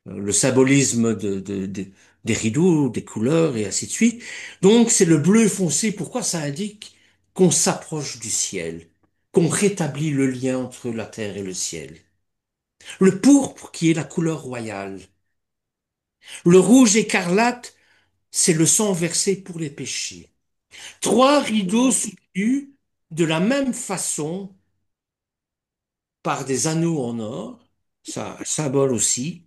le symbolisme des rideaux, des couleurs, et ainsi de suite. Donc, c'est le bleu foncé. Pourquoi ça indique qu'on s'approche du ciel, qu'on rétablit le lien entre la terre et le ciel. Le pourpre qui est la couleur royale. Le rouge écarlate, c'est le sang versé pour les péchés. 3 rideaux soutenus de la même façon par des anneaux en or, ça symbole aussi,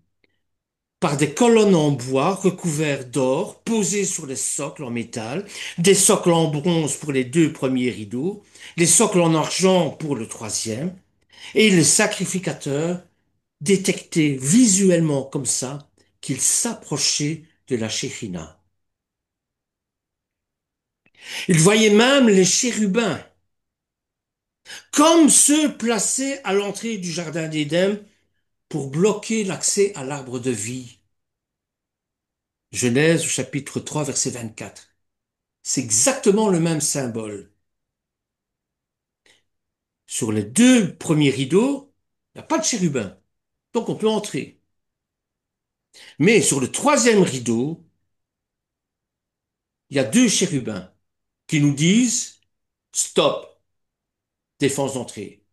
par des colonnes en bois recouverts d'or posées sur les socles en métal, des socles en bronze pour les 2 premiers rideaux, les socles en argent pour le troisième, et le sacrificateur détectait visuellement comme ça qu'il s'approchait de la Shekhinah. Il voyait même les chérubins, comme ceux placés à l'entrée du jardin d'Éden pour bloquer l'accès à l'arbre de vie. Genèse au chapitre 3, verset 24. C'est exactement le même symbole. Sur les 2 premiers rideaux, il n'y a pas de chérubins, donc on peut entrer. Mais sur le troisième rideau, il y a 2 chérubins qui nous disent stop, défense d'entrée.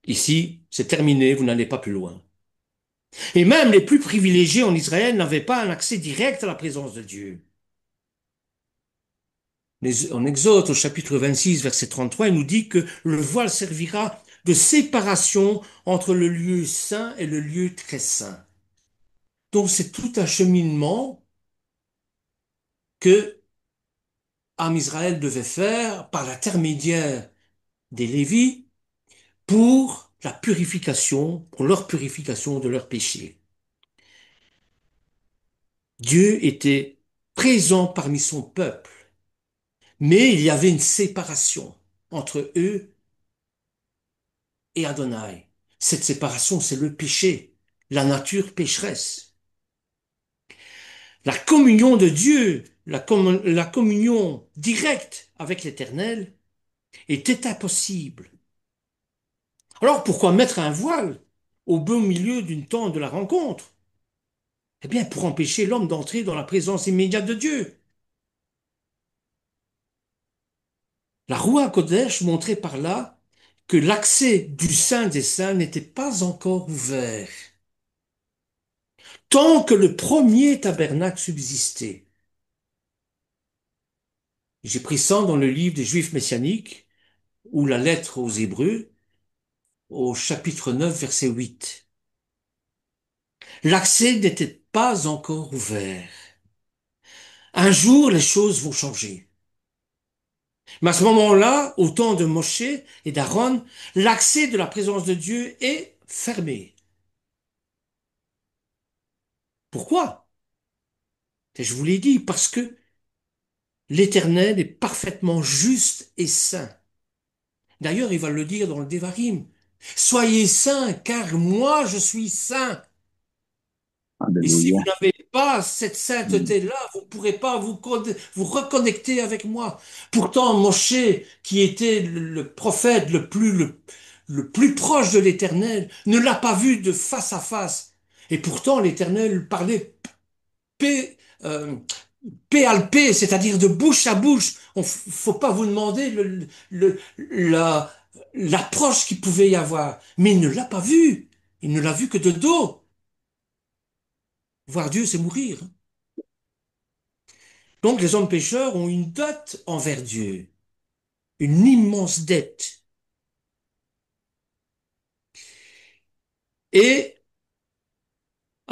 Ici, c'est terminé, vous n'allez pas plus loin. Et même les plus privilégiés en Israël n'avaient pas un accès direct à la présence de Dieu. En Exode, au chapitre 26, verset 33, il nous dit que le voile servira de séparation entre le lieu saint et le lieu très saint. Donc c'est tout un cheminement que Am Israël devait faire par l'intermédiaire des Lévites pour la purification, pour leur purification de leurs péchés. Dieu était présent parmi son peuple, mais il y avait une séparation entre eux et Adonai. Cette séparation, c'est le péché, la nature pécheresse. La communion de Dieu, la communion directe avec l'Éternel était impossible. Alors pourquoi mettre un voile au beau milieu d'une tente de la rencontre? Eh bien, pour empêcher l'homme d'entrer dans la présence immédiate de Dieu. La Roua Kodesh montrait par là que l'accès du Saint des Saints n'était pas encore ouvert, tant que le premier tabernacle subsistait. J'ai pris ça dans le livre des Juifs messianiques, ou la lettre aux Hébreux, au chapitre 9, verset 8. L'accès n'était pas encore ouvert. Un jour, les choses vont changer. Mais à ce moment-là, au temps de Moshe et d'Aaron, l'accès de la présence de Dieu est fermé. Pourquoi? Et je vous l'ai dit, parce que l'Éternel est parfaitement juste et saint. D'ailleurs, il va le dire dans le Dévarim. Soyez saints, car moi je suis saint. Et si vous Alléluia. n'avez pas cette Mm. sainteté-là, vous ne pourrez pas vous reconnecter avec moi. Pourtant, Moshe, qui était le prophète le plus proche de l'Éternel, ne l'a pas vu de face à face. Et pourtant, l'Éternel parlait paix, PLP, c'est-à-dire de bouche à bouche. Faut pas vous demander l'approche qu'il pouvait y avoir. Mais il ne l'a pas vu. Il ne l'a vu que de dos. Voir Dieu, c'est mourir. Donc les hommes pécheurs ont une dette envers Dieu, une immense dette. Et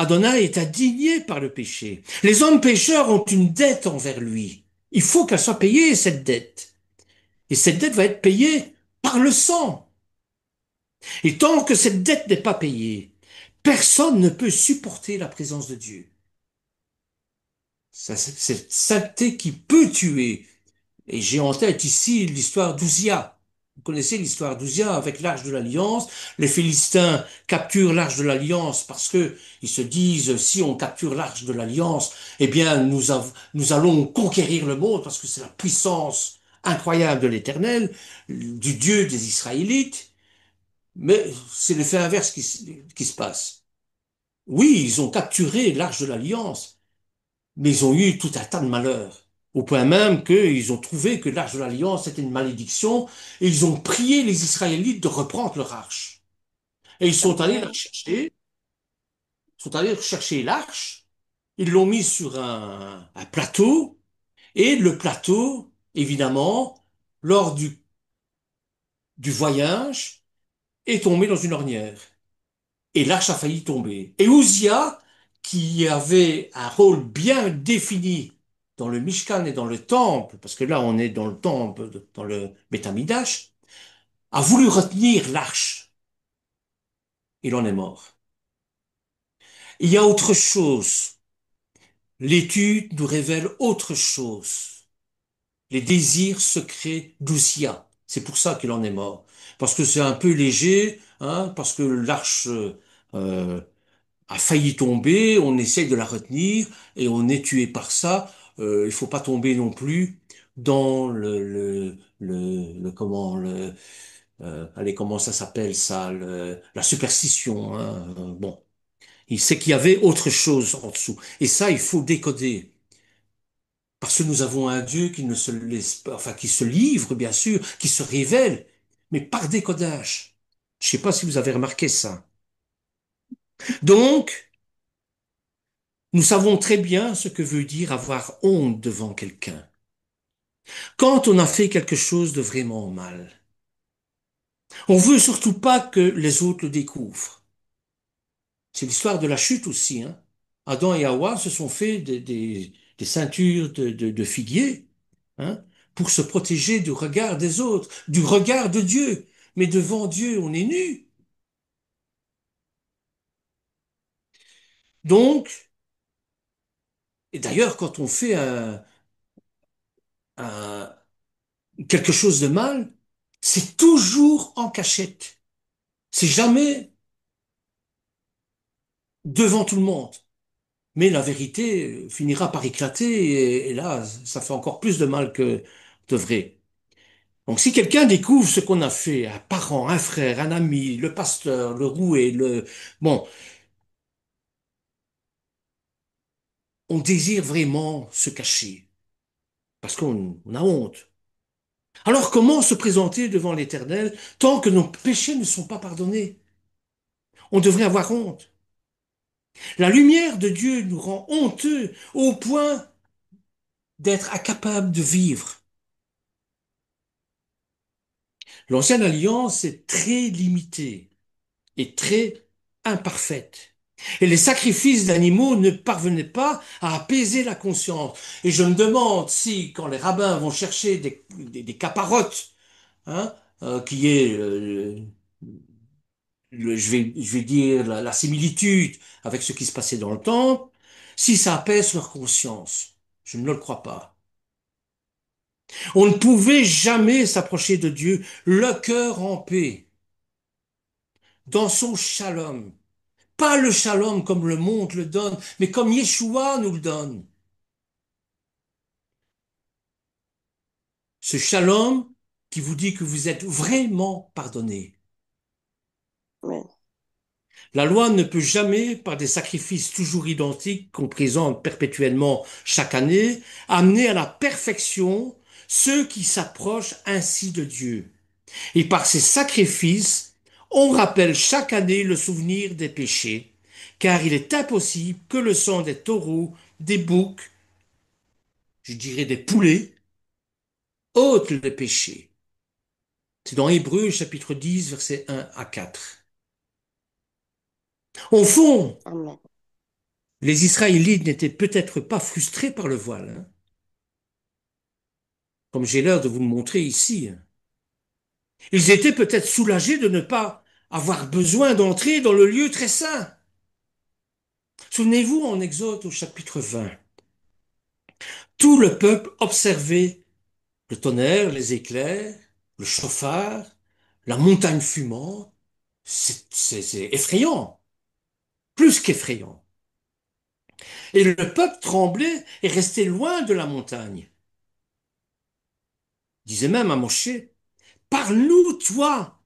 Adonai est indigné par le péché. Les hommes pécheurs ont une dette envers lui. Il faut qu'elle soit payée, cette dette. Et cette dette va être payée par le sang. Et tant que cette dette n'est pas payée, personne ne peut supporter la présence de Dieu. C'est cette sainteté qui peut tuer. Et j'ai en tête ici l'histoire d'Ouzia. Vous connaissez l'histoire d'Ouzia avec l'Arche de l'Alliance. Les Philistins capturent l'Arche de l'Alliance parce que ils se disent, si on capture l'Arche de l'Alliance, eh bien, nous allons conquérir le monde parce que c'est la puissance incroyable de l'Éternel, du Dieu des Israélites. Mais c'est l'effet inverse qui se passe. Oui, ils ont capturé l'Arche de l'Alliance, mais ils ont eu tout un tas de malheurs. Au point même qu'ils ont trouvé que l'arche de l'Alliance était une malédiction et ils ont prié les Israélites de reprendre leur arche. Et ils sont allés la Amen. chercher, sont allés chercher l'arche, ils l'ont mis sur un plateau et le plateau, évidemment, lors du voyage, est tombé dans une ornière. Et l'arche a failli tomber. Et Ouzia, qui avait un rôle bien défini dans le Mishkan et dans le temple, parce que là on est dans le temple, dans le Betamidash, a voulu retenir l'arche. Il en est mort. Il y a autre chose. L'étude nous révèle autre chose. Les désirs secrets d'Ouzia. C'est pour ça qu'il en est mort. Parce que c'est un peu léger, hein, parce que l'arche euh, a failli tomber, on essaye de la retenir et on est tué par ça. Il faut pas tomber non plus dans comment allez, comment ça s'appelle ça, la superstition, hein. Bon, il sait qu'il y avait autre chose en dessous et ça il faut décoder parce que nous avons un Dieu qui ne se laisse pas, enfin qui se livre bien sûr, qui se révèle, mais par décodage. Je sais pas si vous avez remarqué ça. Donc nous savons très bien ce que veut dire avoir honte devant quelqu'un. Quand on a fait quelque chose de vraiment mal, on veut surtout pas que les autres le découvrent. C'est l'histoire de la chute aussi, hein. Adam et Hawa se sont fait des ceintures de figuier, hein, pour se protéger du regard des autres, du regard de Dieu. Mais devant Dieu, on est nu. Donc, et d'ailleurs, quand on fait un- quelque chose de mal, c'est toujours en cachette. C'est jamais devant tout le monde. Mais la vérité finira par éclater et là, ça fait encore plus de mal que de vrai. Donc si quelqu'un découvre ce qu'on a fait, un parent, un frère, un ami, le pasteur, le roué, bon, on désire vraiment se cacher parce qu'on a honte. Alors comment se présenter devant l'Éternel tant que nos péchés ne sont pas pardonnés? On devrait avoir honte. La lumière de Dieu nous rend honteux au point d'être incapables de vivre. L'ancienne alliance est très limitée et très imparfaite. Et les sacrifices d'animaux ne parvenaient pas à apaiser la conscience. Et je me demande si, quand les rabbins vont chercher des caparottes, hein, qui est, je vais dire, la similitude avec ce qui se passait dans le temple, si ça apaise leur conscience. Je ne le crois pas. On ne pouvait jamais s'approcher de Dieu le cœur en paix, dans son shalom. Pas le shalom comme le monde le donne, mais comme Yeshua nous le donne. Ce shalom qui vous dit que vous êtes vraiment pardonné. Amen. La loi ne peut jamais, par des sacrifices toujours identiques qu'on présente perpétuellement chaque année, amener à la perfection ceux qui s'approchent ainsi de Dieu. Et par ces sacrifices, on rappelle chaque année le souvenir des péchés, car il est impossible que le sang des taureaux, des boucs, je dirais des poulets, ôte le péché. C'est dans Hébreux chapitre 10, versets 1 à 4. Au fond, Amen. Les Israélites n'étaient peut-être pas frustrés par le voile, hein, comme j'ai l'air de vous le montrer ici. Ils étaient peut-être soulagés de ne pas avoir besoin d'entrer dans le lieu très saint. Souvenez-vous en Exode au chapitre 20, tout le peuple observait le tonnerre, les éclairs, le chauffard, la montagne fumante. C'est effrayant, plus qu'effrayant. Et le peuple tremblait et restait loin de la montagne. Il disait même à Moshe, parle-nous, toi,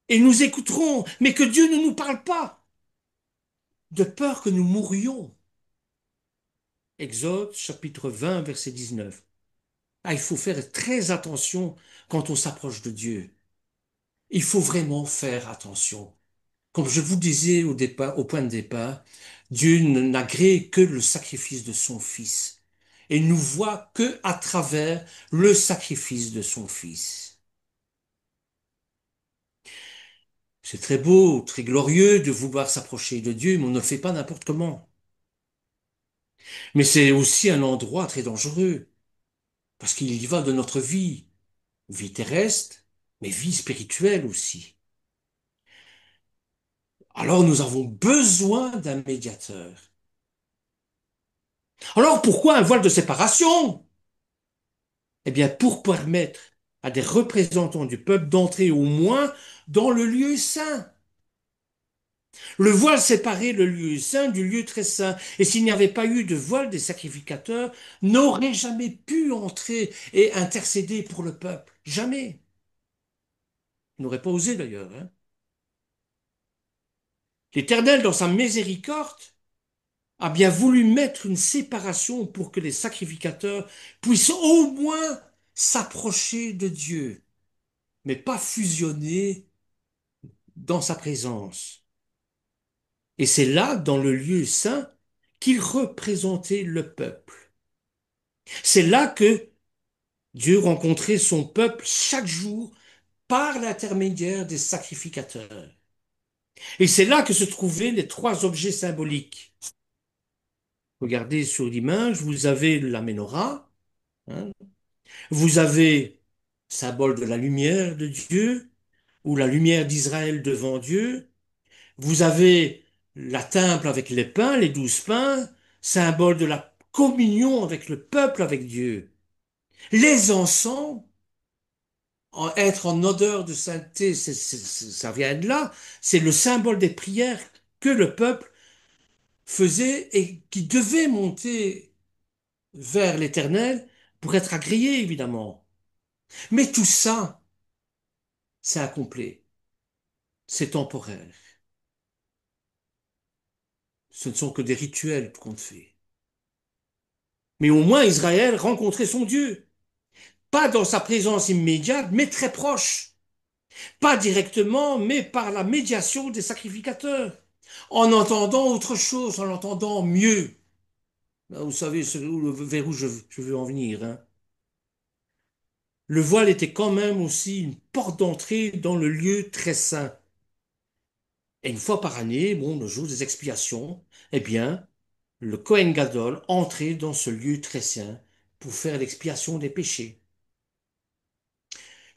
et nous écouterons, mais que Dieu ne nous parle pas, de peur que nous mourions. Exode chapitre 20, verset 19. Ah, il faut faire très attention quand on s'approche de Dieu. Il faut vraiment faire attention. Comme je vous disais au départ, au point de départ, Dieu n'agrée que le sacrifice de son Fils et nous voit que à travers le sacrifice de son Fils. C'est très beau, très glorieux de vouloir s'approcher de Dieu, mais on ne le fait pas n'importe comment. Mais c'est aussi un endroit très dangereux, parce qu'il y va de notre vie, vie terrestre, mais vie spirituelle aussi. Alors nous avons besoin d'un médiateur. Alors pourquoi un voile de séparation? Eh bien, pour permettre à des représentants du peuple d'entrer au moins dans le lieu saint. Le voile séparait le lieu saint du lieu très saint. Et s'il n'y avait pas eu de voile, des sacrificateurs n'auraient jamais pu entrer et intercéder pour le peuple. Jamais. Ils n'auraient pas osé d'ailleurs, hein. L'Éternel, dans sa miséricorde, a bien voulu mettre une séparation pour que les sacrificateurs puissent au moins s'approcher de Dieu, mais pas fusionner dans sa présence. Et c'est là, dans le lieu saint, qu'il représentait le peuple. C'est là que Dieu rencontrait son peuple chaque jour par l'intermédiaire des sacrificateurs. Et c'est là que se trouvaient les trois objets symboliques. Regardez sur l'image, vous avez la menorah, hein, vous avez symbole de la lumière de Dieu, ou la lumière d'Israël devant Dieu, vous avez la temple avec les pains, les 12 pains, symbole de la communion avec le peuple, avec Dieu. Les encens, être en odeur de sainteté, ça vient de là, c'est le symbole des prières que le peuple faisait et qui devait monter vers l'Éternel pour être agréé, évidemment. Mais tout ça, c'est incomplet, c'est temporaire. Ce ne sont que des rituels qu'on fait. Mais au moins Israël rencontrait son Dieu. Pas dans sa présence immédiate, mais très proche. Pas directement, mais par la médiation des sacrificateurs. En entendant autre chose, en entendant mieux. Là, vous savez vers où je veux en venir, hein. Le voile était quand même aussi une porte d'entrée dans le lieu très saint. Et une fois par année, bon, le jour des expiations, eh bien, le Kohen Gadol entrait dans ce lieu très saint pour faire l'expiation des péchés.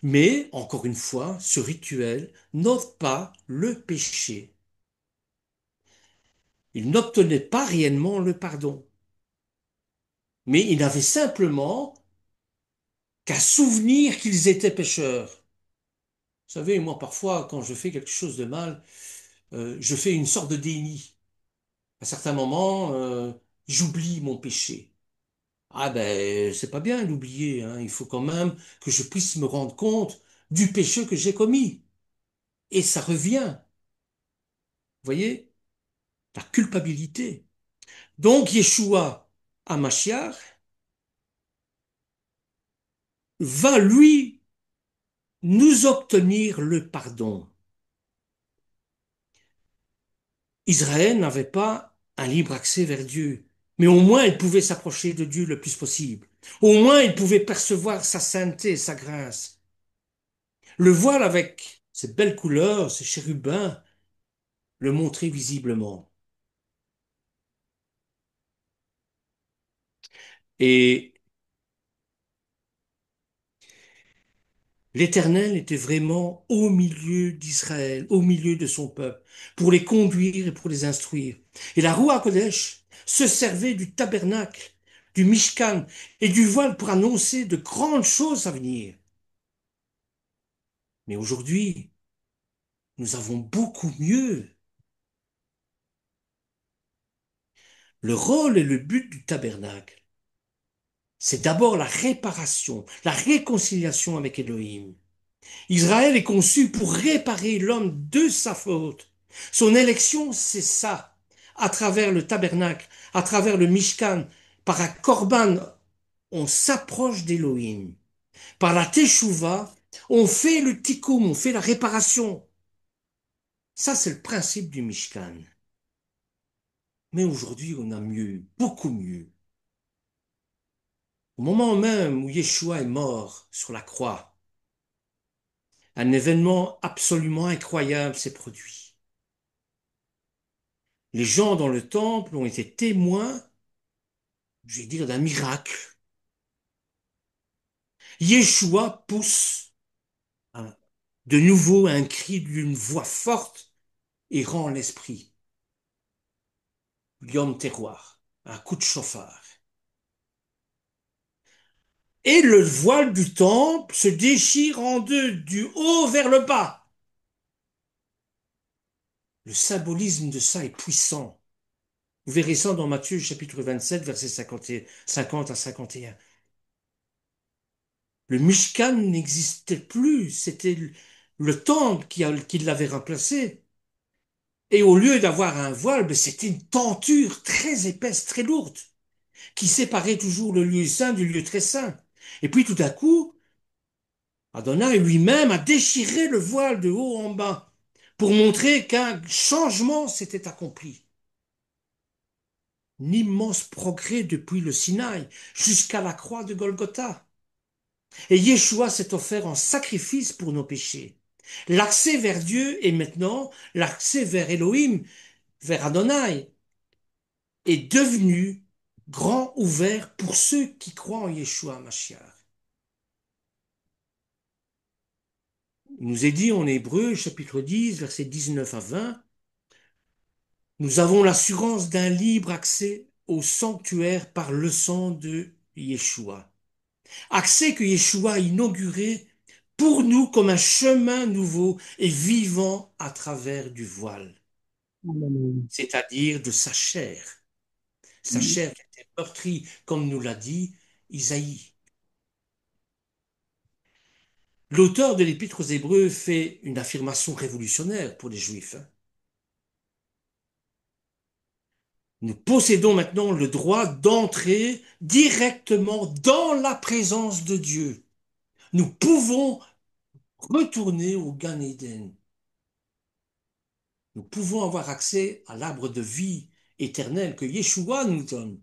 Mais, encore une fois, ce rituel n'ôte pas le péché. Il n'obtenait pas réellement le pardon. Mais il avait simplement qu'à souvenir qu'ils étaient pécheurs. Vous savez, moi, parfois, quand je fais quelque chose de mal, je fais une sorte de déni. À certains moments, j'oublie mon péché. Ah ben, c'est pas bien d'oublier, hein. Il faut quand même que je puisse me rendre compte du péché que j'ai commis. Et ça revient, vous voyez, la culpabilité. Donc, Yeshua Hamashiach va, lui, nous obtenir le pardon. Israël n'avait pas un libre accès vers Dieu, mais au moins il pouvait s'approcher de Dieu le plus possible. Au moins il pouvait percevoir sa sainteté, sa grâce. Le voile avec ses belles couleurs, ses chérubins, le montrait visiblement. Et l'Éternel était vraiment au milieu d'Israël, au milieu de son peuple, pour les conduire et pour les instruire. Et la Roue Kodesh se servait du tabernacle, du Mishkan et du voile pour annoncer de grandes choses à venir. Mais aujourd'hui, nous avons beaucoup mieux. Le rôle et le but du tabernacle, c'est d'abord la réparation, la réconciliation avec Elohim. Israël est conçu pour réparer l'homme de sa faute. Son élection, c'est ça. À travers le tabernacle, à travers le Mishkan, par un korban, on s'approche d'Elohim. Par la Teshuvah, on fait le tikkun, on fait la réparation. Ça, c'est le principe du Mishkan. Mais aujourd'hui, on a mieux, beaucoup mieux. Au moment même où Yeshua est mort sur la croix, un événement absolument incroyable s'est produit. Les gens dans le temple ont été témoins, je vais dire, d'un miracle. Yeshua pousse hein, de nouveau un cri d'une voix forte et rend l'esprit. Yom Terroir, un coup de chauffard. Et le voile du temple se déchire en deux, du haut vers le bas. Le symbolisme de ça est puissant. Vous verrez ça dans Matthieu chapitre 27, versets 50 à 51. Le Mishkan n'existait plus, c'était le temple qui l'avait remplacé. Et au lieu d'avoir un voile, ben, c'était une tenture très épaisse, très lourde, qui séparait toujours le lieu saint du lieu très saint. Et puis tout à coup, Adonai lui-même a déchiré le voile de haut en bas pour montrer qu'un changement s'était accompli. Un immense progrès depuis le Sinaï jusqu'à la croix de Golgotha. Et Yeshua s'est offert en sacrifice pour nos péchés. L'accès vers Dieu est maintenant, l'accès vers Elohim, vers Adonai, est devenu grand ouvert pour ceux qui croient en Yeshua Mashiach. Il nous est dit en Hébreu, chapitre 10, versets 19 à 20, nous avons l'assurance d'un libre accès au sanctuaire par le sang de Yeshua. Accès que Yeshua a inauguré pour nous comme un chemin nouveau et vivant à travers du voile, Amen. c'est-à-dire de sa chair qui a été meurtrie, comme nous l'a dit Isaïe. L'auteur de l'Épître aux Hébreux fait une affirmation révolutionnaire pour les Juifs. Nous possédons maintenant le droit d'entrer directement dans la présence de Dieu. Nous pouvons retourner au Gan Eden. Nous pouvons avoir accès à l'arbre de vie éternelle que Yeshua nous donne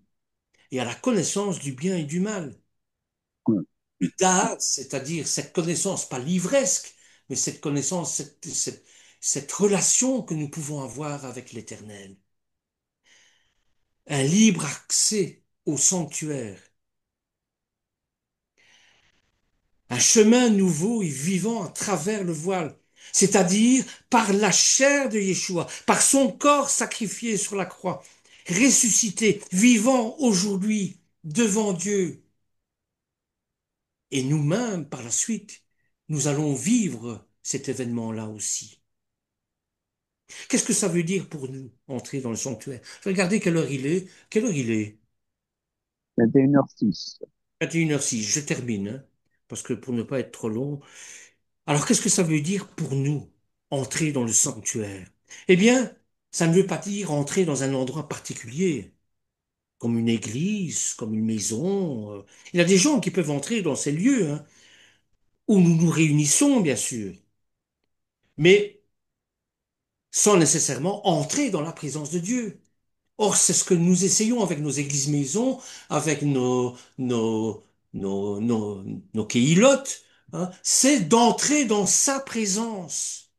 et à la connaissance du bien et du mal. Le Da'at, c'est-à-dire cette connaissance, pas livresque, mais cette connaissance, cette relation que nous pouvons avoir avec l'Éternel. Un libre accès au sanctuaire. Un chemin nouveau et vivant à travers le voile, c'est-à-dire par la chair de Yeshua, par son corps sacrifié sur la croix, ressuscité, vivant aujourd'hui devant Dieu. Et nous-mêmes, par la suite, nous allons vivre cet événement-là aussi. Qu'est-ce que ça veut dire pour nous, entrer dans le sanctuaire? Regardez quelle heure il est. Quelle heure il est? 21h06. 21h06, je termine, hein, parce que pour ne pas être trop long. Alors, qu'est-ce que ça veut dire pour nous, entrer dans le sanctuaire? Eh bien, ça ne veut pas dire entrer dans un endroit particulier, comme une église, comme une maison. Il y a des gens qui peuvent entrer dans ces lieux, hein, où nous nous réunissons, bien sûr, mais sans nécessairement entrer dans la présence de Dieu. Or, c'est ce que nous essayons avec nos églises maisons, avec nos kéhilotes, hein, c'est d'entrer dans sa présence.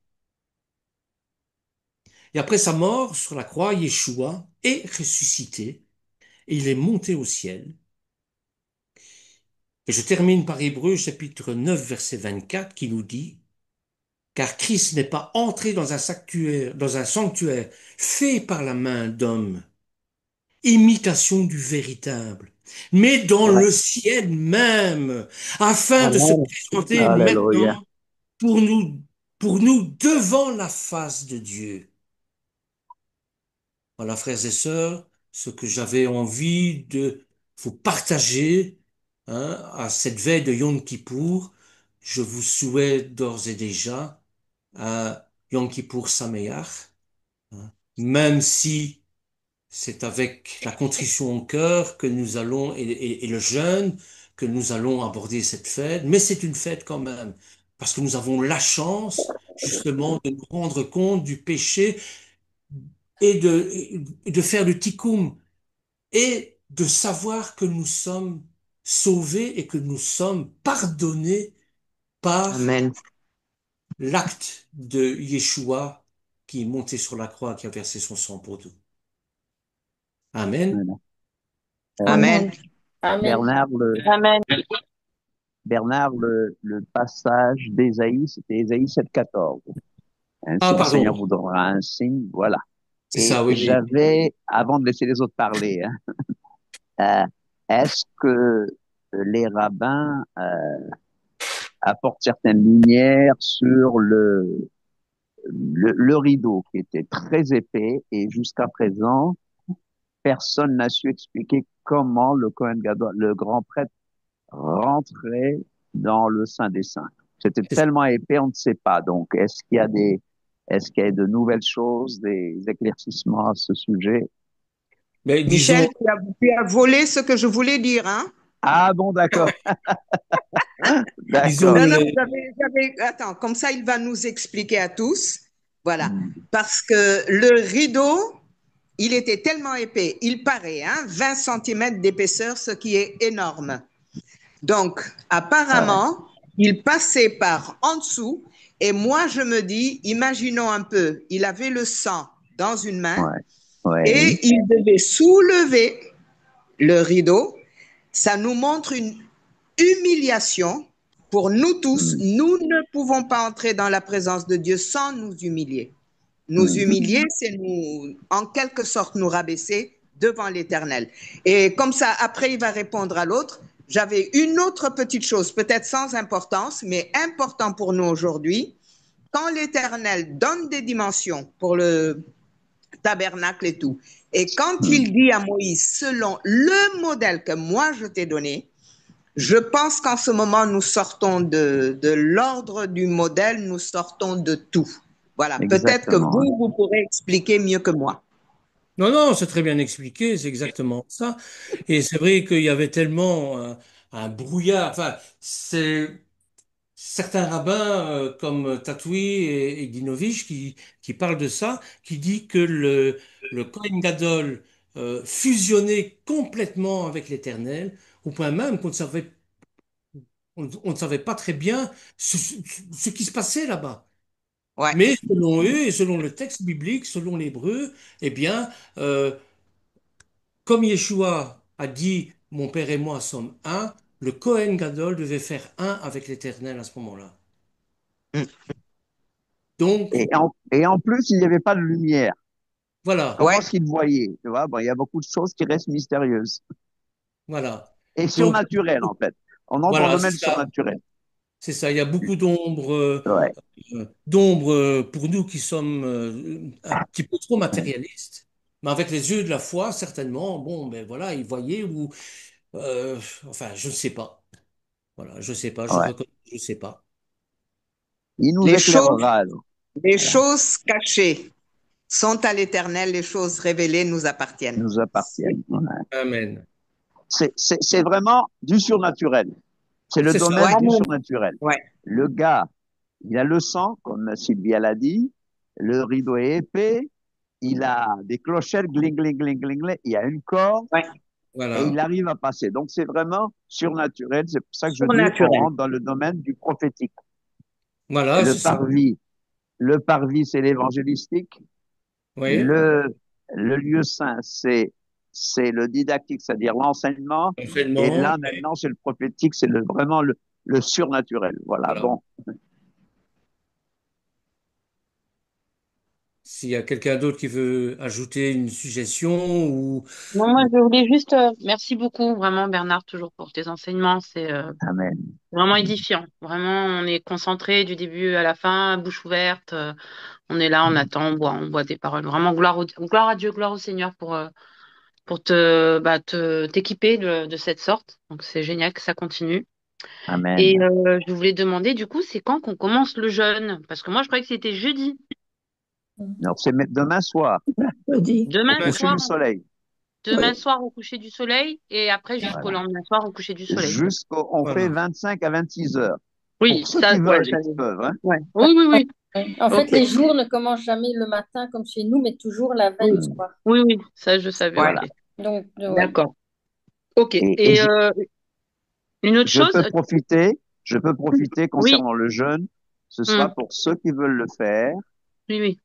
Et après sa mort sur la croix, Yeshua est ressuscité et il est monté au ciel. Et je termine par Hébreux chapitre 9, verset 24, qui nous dit, car Christ n'est pas entré dans un sanctuaire fait par la main d'homme, imitation du véritable, mais dans Ouais. le ciel même, afin de se Amen. présenter Alléluia. maintenant pour nous, pour nous devant la face de Dieu. Voilà, frères et sœurs, ce que j'avais envie de vous partager, à cette veille de Yom Kippour. Je vous souhaite d'ores et déjà un Yom Kippour Sameach, même si c'est avec la contrition au cœur que nous allons, et le jeûne, que nous allons aborder cette fête, mais c'est une fête quand même, parce que nous avons la chance, justement, de nous rendre compte du péché et de faire le tikkun, et de savoir que nous sommes sauvés et que nous sommes pardonnés par Amen. l'acte de Yeshua qui est monté sur la croix, qui a versé son sang pour nous. Amen. Voilà. Amen. Amen. Bernard, Amen. le passage d'Ésaïe, c'était Ésaïe 7,14. Hein, Ah, si le Seigneur pardon. vous donnera un signe, voilà. C'est Et ça, oui, oui. j'avais, avant de laisser les autres parler, hein, est-ce que les rabbins apportent certaines lumières sur le rideau qui était très épais et jusqu'à présent, personne n'a su expliquer comment le Kohen Gadol, le grand prêtre, rentrait dans le Saint des Saints. C'était C'est ça. tellement épais, on ne sait pas. Donc, est-ce qu'il y a de nouvelles choses, des éclaircissements à ce sujet? Mais Michel, disons, tu as volé ce que je voulais dire, hein? Ah bon, d'accord, disons, d'accord. Non, non, attends, comme ça, il va nous expliquer à tous. Voilà. Hmm. Parce que le rideau, il était tellement épais, il paraît, hein, 20 centimètres d'épaisseur, ce qui est énorme. Donc, Ouais, apparemment, il passait par en dessous. Et moi, je me dis, imaginons un peu, il avait le sang dans une main ouais, ouais. et il devait soulever le rideau. Ça nous montre une humiliation pour nous tous. Hmm, Nous ne pouvons pas entrer dans la présence de Dieu sans nous humilier. Nous hmm. humilier, c'est nous, en quelque sorte, nous rabaisser devant l'Éternel. Et comme ça, après, il va répondre à l'autre. J'avais une autre petite chose, peut-être sans importance, mais important pour nous aujourd'hui. Quand l'Éternel donne des dimensions pour le tabernacle et tout, et quand Hmm. il dit à Moïse, selon le modèle que moi je t'ai donné, je pense qu'en ce moment, nous sortons de l'ordre du modèle, nous sortons de tout. Voilà, peut-être que Exactement. vous pourrez expliquer mieux que moi. non, non, c'est très bien expliqué, c'est exactement ça. Et c'est vrai qu'il y avait tellement un brouillard. Enfin, c'est certains rabbins comme Tatoui et Dinovich qui parlent de ça, qui dit que le Kohen Gadol fusionnait complètement avec l'Éternel, au point même on ne savait pas très bien ce qui se passait là-bas. Ouais. Mais selon eux et selon le texte biblique, selon l'hébreu, eh bien, euh, comme Yeshua a dit, mon Père et moi sommes un, le Kohen Gadol devait faire un avec l'Éternel à ce moment-là. Donc, Et en plus, il n'y avait pas de lumière. voilà, Comment Ouais. est-ce qu'il voyait? Tu vois, bon, il y a beaucoup de choses qui restent mystérieuses voilà. et Donc, surnaturelles, en fait. On entre dans le voilà, c'est domaine ça. surnaturel. C'est ça. Il y a beaucoup d'ombres, Ouais, pour nous qui sommes un petit peu trop matérialistes. Mais avec les yeux de la foi, certainement, bon, ben voilà, ils voyaient ou, enfin, je ne sais pas. Voilà, je sais pas, je ouais. reconnais, je sais pas. Il nous Les choses, éclairera, alors. les Voilà. choses cachées sont à l'Éternel, les choses révélées nous appartiennent. Nous appartiennent. Ouais. Amen. C'est vraiment du surnaturel. C'est le C'est ça. domaine Ouais, du surnaturel. ouais, Le gars, il a le sang, comme Sylvia l'a dit. Le rideau est épais. Il a des clochettes, gling, gling, gling, gling, gling. Il y a une corde ouais. et il Voilà. arrive à passer. Donc, c'est vraiment surnaturel. C'est pour ça que je dis qu'on Surnaturel. rentre dans le domaine du prophétique. Voilà, Le c'est ça. parvis, le parvis, c'est l'évangélistique. Oui, Le, le lieu saint, c'est c'est le didactique, c'est-à-dire l'enseignement. Et Enseignement, là, maintenant, c'est le prophétique, c'est vraiment le surnaturel. Voilà. voilà. Bon, S'il y a quelqu'un d'autre qui veut ajouter une suggestion ou Non, moi, je voulais juste, merci beaucoup, vraiment, Bernard, toujours pour tes enseignements. C'est amen. vraiment édifiant. Vraiment, on est concentré du début à la fin, bouche ouverte. On est là, on attend, on boit des paroles. Vraiment, gloire à Dieu, gloire au Seigneur pour t'équiper de cette sorte. Donc, c'est génial que ça continue. Et Amen. je voulais demander, du coup, c'est quand qu'on commence le jeûne? Parce que moi, je croyais que c'était jeudi. Alors, c'est demain soir, Mercredi. au Demain demain, coucher soir, du soleil. demain Oui. soir au coucher du soleil et après jusqu'au Voilà. lendemain soir au coucher du soleil. On fait voilà. 25 à 26 heures. Oui, Pour ceux ça, qui ouais, veulent et ça, qui peuvent, hein. ouais. Oui, oui, oui. Ouais. En fait, Ok. les jours ne commencent jamais le matin comme chez nous, mais toujours la veille au Oui, soir. oui, oui, ça, je savais. Ouais. Ok. Voilà. Donc, ouais. D'accord. Ok. Et Et une autre je chose? peux profiter, je peux profiter Oui. concernant le jeûne. Ce sera Hmm. pour ceux qui veulent le faire. Oui, oui.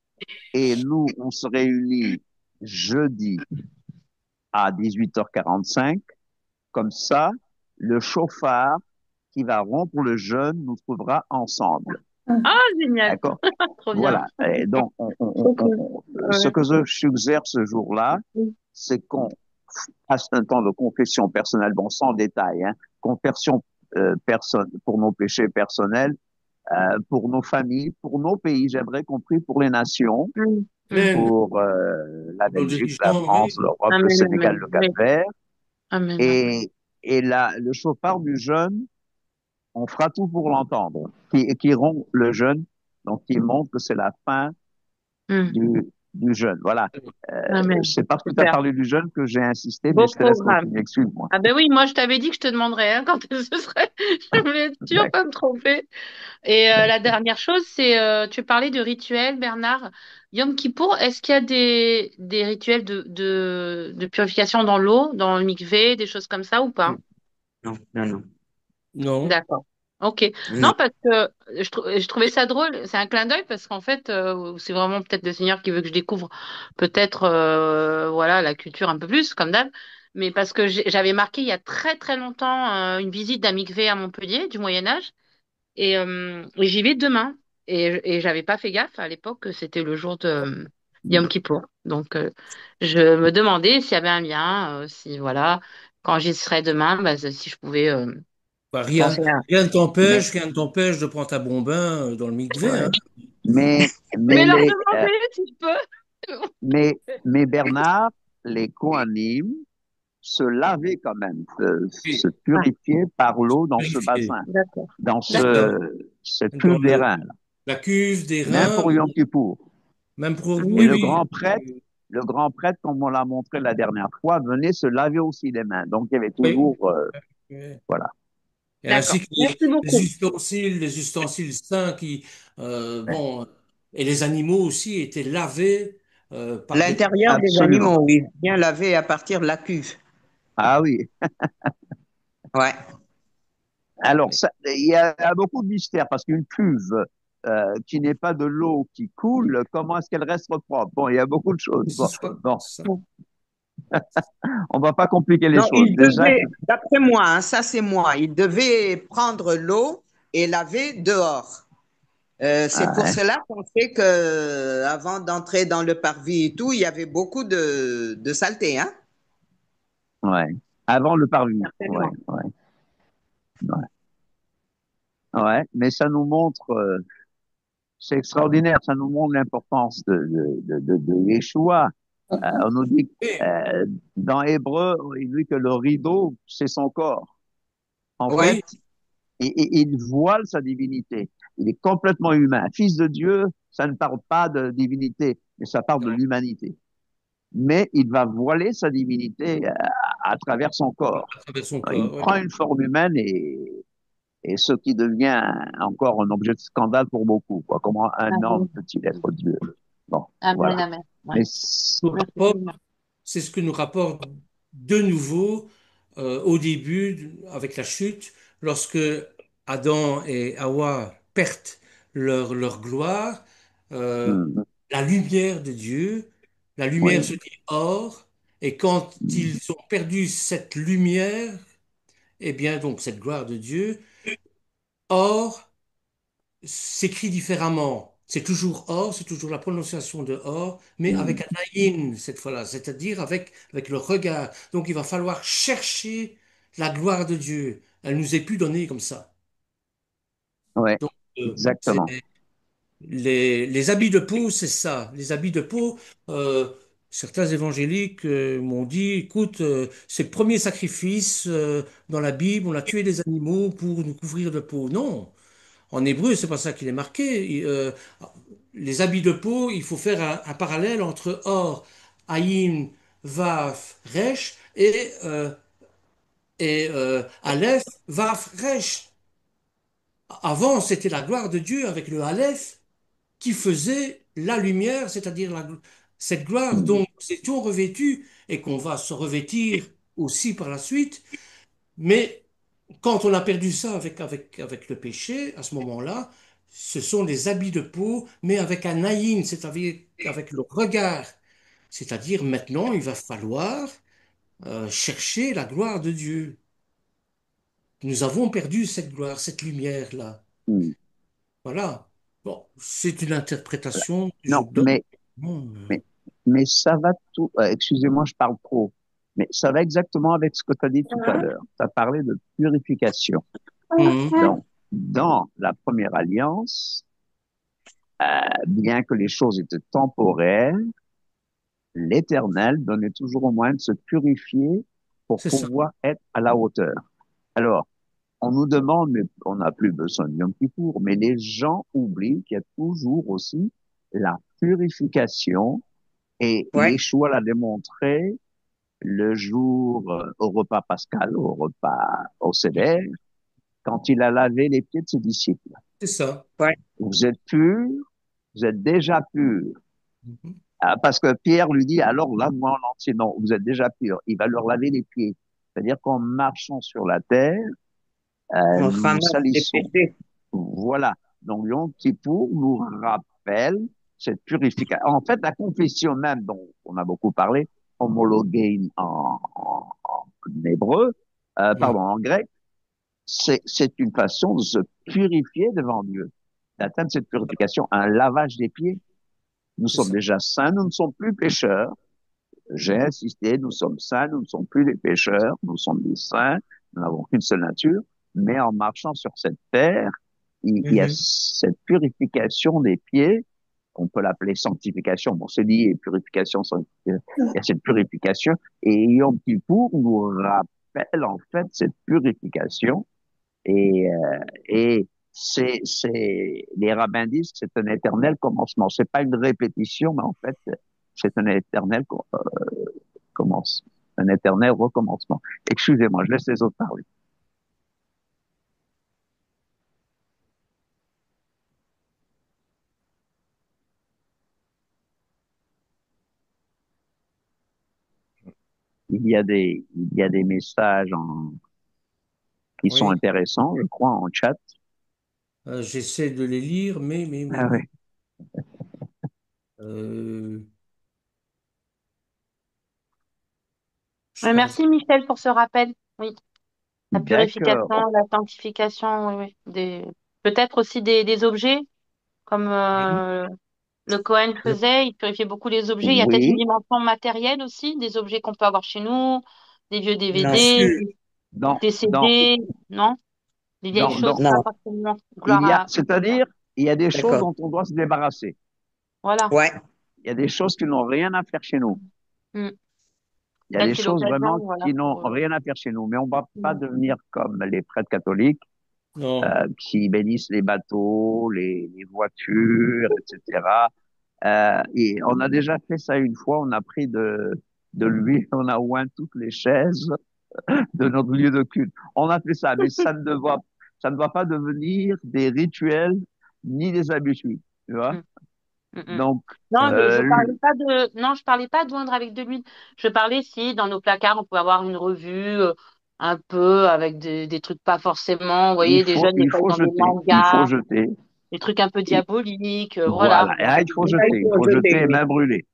Et nous, on se réunit jeudi à 18h45. Comme ça, le chauffard qui va rompre le jeûne nous trouvera ensemble. Ah, génial. D'accord? Trop bien. Voilà. Et donc, Trop cool. ce Ouais. que je suggère ce jour-là, c'est qu'on fasse un temps de confession personnelle, bon, sans détail, hein, confession pour nos péchés personnels, pour nos familles, pour nos pays, j'aimerais compris pour les nations, Hmm. Hmm. Amen. pour la Nos Belgique, la dirigeants, France, oui. l'Europe, le Amen, Sénégal, amen. le Oui. Cap-Vert. Amen, amen. Et le chauffard du jeûne, on fera tout pour l'entendre, qui rompt le jeûne, donc qui montre que c'est la fin Hmm. du jeûne. Voilà. Amen. C'est parce que tu as Super. parlé du jeûne que j'ai insisté, mais Beau je te laisse programme. continuer. Excuse-moi. Ah ben oui, moi je t'avais dit que je te demanderais hein, quand ce serait. Je voulais être sûre, D'accord. pas me tromper. Et la dernière chose, c'est tu parlais de rituels, Bernard. Yom Kippour, est-ce qu'il y a des rituels de purification dans l'eau, dans le mikvé, des choses comme ça ou pas? Non, non, non. Non, D'accord. Ok. Non. Non, parce que je trouvais ça drôle. C'est un clin d'œil parce qu'en fait, c'est vraiment peut-être le Seigneur qui veut que je découvre peut-être voilà la culture un peu plus, comme d'hab. Mais parce que j'avais marqué il y a très très longtemps une visite d'un mikvé à Montpellier du Moyen Âge et j'y vais demain. Et j'avais pas fait gaffe à l'époque que c'était le jour de Yom Kippour. Donc je me demandais s'il y avait un lien, si voilà, quand j'y serai demain, bah, si je pouvais bah, penser à. Mais, rien ne t'empêche de prendre ta bon bain dans le mikvé, ouais. hein. Je Mais vais leur les, demander si je peux. mais Bernard, les Kohanim se lavaient quand même, se Oui, Ah, purifier par l'eau dans ce vérifier. bassin, d'accord, dans C'est d'accord. ça. cette Dans cuve d'airain, là. la cuve des Même reins, pour Yom Kippour. même pour... Et Oui, Mhm. oui. le grand prêtre, comme on l'a montré la dernière fois, venait se laver aussi les mains. Donc, il y avait Oui. toujours, Oui. voilà. Et D'accord. ainsi que Merci beaucoup. les ustensiles saints Ouais. bon, et les animaux aussi étaient lavés par des... L'intérieur des Absolument. animaux, oui, bien lavé à partir de la cuve. Ah oui. Ouais. Alors, il y a beaucoup de mystères parce qu'une cuve qui n'est pas de l'eau qui coule, comment est-ce qu'elle reste propre? Bon, il y a beaucoup de choses. C'est Bon, ça. bon, C'est ça. on va pas compliquer les Non, choses. il Déjà, devait, d'après moi, hein, ça c'est moi, il devait prendre l'eau et laver dehors. C'est ah, pour hein, cela qu'on sait que avant d'entrer dans le parvis et tout, il y avait beaucoup de saleté, hein? ouais. Avant le parvis. Ouais, Certainement. ouais, ouais. Ouais. Mais ça nous montre, c'est extraordinaire, ça nous montre l'importance de Yeshua. On nous dit, Oui, euh, dans Hébreu, il dit que le rideau, c'est son corps. En fait, oui, il voile sa divinité. Il est complètement humain. Fils de Dieu, ça ne parle pas de divinité, mais ça parle de non, l'humanité. Mais il va voiler sa divinité à travers son corps. à travers son Il corps, oui. prend une forme humaine et ce qui devient encore un objet de scandale pour beaucoup. Quoi. Comment un homme Amen. peut-il être Dieu? Bon, Amen, voilà. amen. Ouais. Mais Nous Merci rapporte- tellement. C'est ce que nous rapporte de nouveau au début, avec la chute, lorsque Adam et Hawa perdent leur gloire, euh, hmm, la lumière de Dieu, la lumière oui, se dit or, Et quand ils ont perdu cette lumière, eh bien, donc, cette gloire de Dieu, or s'écrit différemment. C'est toujours or, c'est toujours la prononciation de or, mais avec un ayin cette fois-là, c'est-à-dire avec le regard. Donc, il va falloir chercher la gloire de Dieu. Elle nous est plus donnée comme ça. Ouais, Donc, c'est exactement. les habits de peau, c'est ça. Les habits de peau, euh, certains évangéliques m'ont dit, écoute, c'est le premier sacrifice dans la Bible, on a tué des animaux pour nous couvrir de peau. Non, en hébreu, c'est pas ça qu'il est marqué. Les habits de peau, il faut faire un parallèle entre or, ayin, vaf, resh et aleph, vaf, resh. Avant, c'était la gloire de Dieu avec le aleph qui faisait la lumière, c'est-à-dire cette gloire Mm. dont nous étions revêtus et qu'on va se revêtir aussi par la suite. Mais quand on a perdu ça avec le péché, à ce moment-là, ce sont des habits de peau, mais avec un aïn, c'est-à-dire avec le regard. C'est-à-dire maintenant, il va falloir chercher la gloire de Dieu. Nous avons perdu cette gloire, cette lumière-là. Mm. Voilà. Bon, c'est une interprétation que je Non, donne. Bon, mais, mais ça va tout, excusez-moi, je parle trop, mais ça va exactement avec ce que tu as dit tout à l'heure. Tu as parlé de purification. hum, Donc, dans la première alliance, bien que les choses étaient temporaires, l'Éternel donnait toujours au moyen de se purifier pour c'est ça. pouvoir être à la hauteur. Alors, on nous demande, mais on n'a plus besoin de Yom Kippour, mais les gens oublient qu'il y a toujours aussi la purification et Ouais. Yeshua l'a démontré le jour au repas pascal, au repas au Seder, quand il a lavé les pieds de ses disciples. C'est ça. Ouais. Vous êtes purs, vous êtes déjà purs. Mhm. Parce que Pierre lui dit, alors lave-moi en entier. Non, vous êtes déjà purs. Il va leur laver les pieds. C'est-à-dire qu'en marchant sur la terre, On nous nous ramasse les salissons. péchés. Voilà. Donc, Yom Kippour nous rappelle cette purification. En fait, la confession même, dont on a beaucoup parlé, homologuée en hébreu, Mhm. pardon, en grec, c'est une façon de se purifier devant Dieu, d'atteindre cette purification, un lavage des pieds. Nous C'est sommes ça. déjà saints, nous ne sommes plus pécheurs. J'ai insisté, nous sommes saints, nous ne sommes plus des pécheurs, nous sommes des saints, nous n'avons qu'une seule nature, mais en marchant sur cette terre, il y a Mhm. cette purification des pieds, on peut l'appeler sanctification, bon, c'est lié, purification, il y a cette purification, et Yom Kippour nous rappelle en fait cette purification, et les rabbins disent que c'est un éternel commencement. C'est pas une répétition, mais en fait, c'est un éternel commence, un éternel recommencement. Excusez-moi, je laisse les autres parler. Il y a des messages qui sont Oui. intéressants, je crois, en chat. J'essaie de les lire, Ah oui. euh, je Ouais, parle. merci Michel pour ce rappel. Oui, la D'accord. purification, la sanctification, oui, oui. Peut-être aussi des objets, comme Mhm. le Cohen Je- faisait, il purifiait beaucoup les objets. Il y a peut-être une Oui, dimension matérielle aussi, des objets qu'on peut avoir chez nous, des vieux Bien Non, DVD, sûr. dans, des dans, CD, non? Des vieilles choses, dans, pas non. forcément. Gloire à... c'est-à-dire, il y a des choses D'accord. dont on doit se débarrasser. Voilà. Ouais. Il y a des choses qui n'ont rien à faire chez nous. Mm. Il y a Là, des c'est choses l'occasion, vraiment voilà, qui n'ont pour... rien à faire chez nous. Mais on va pas Mm. devenir comme les prêtres catholiques Non. qui bénissent les bateaux, les voitures, etc. Et on a déjà fait ça une fois. On a pris de l'huile, on a oint toutes les chaises de notre lieu de culte. On a fait ça, mais ça ne doit pas devenir des rituels ni des habitudes. Tu vois? Mm. Mm, mm. Donc, Non, je euh, parlais pas de, non, je parlais pas d'oindre avec de l'huile. Je parlais si dans nos placards on pouvait avoir une revue un peu avec des trucs pas forcément. Vous voyez, des jeunes des il fois faut ils ont des jeter, il faut mangas, jeter. des trucs un peu Et diaboliques. Voilà, voilà. Et un là, peu il faut de- Ça, il jeter, il faut faut jeter jeter, et oui. même brûler.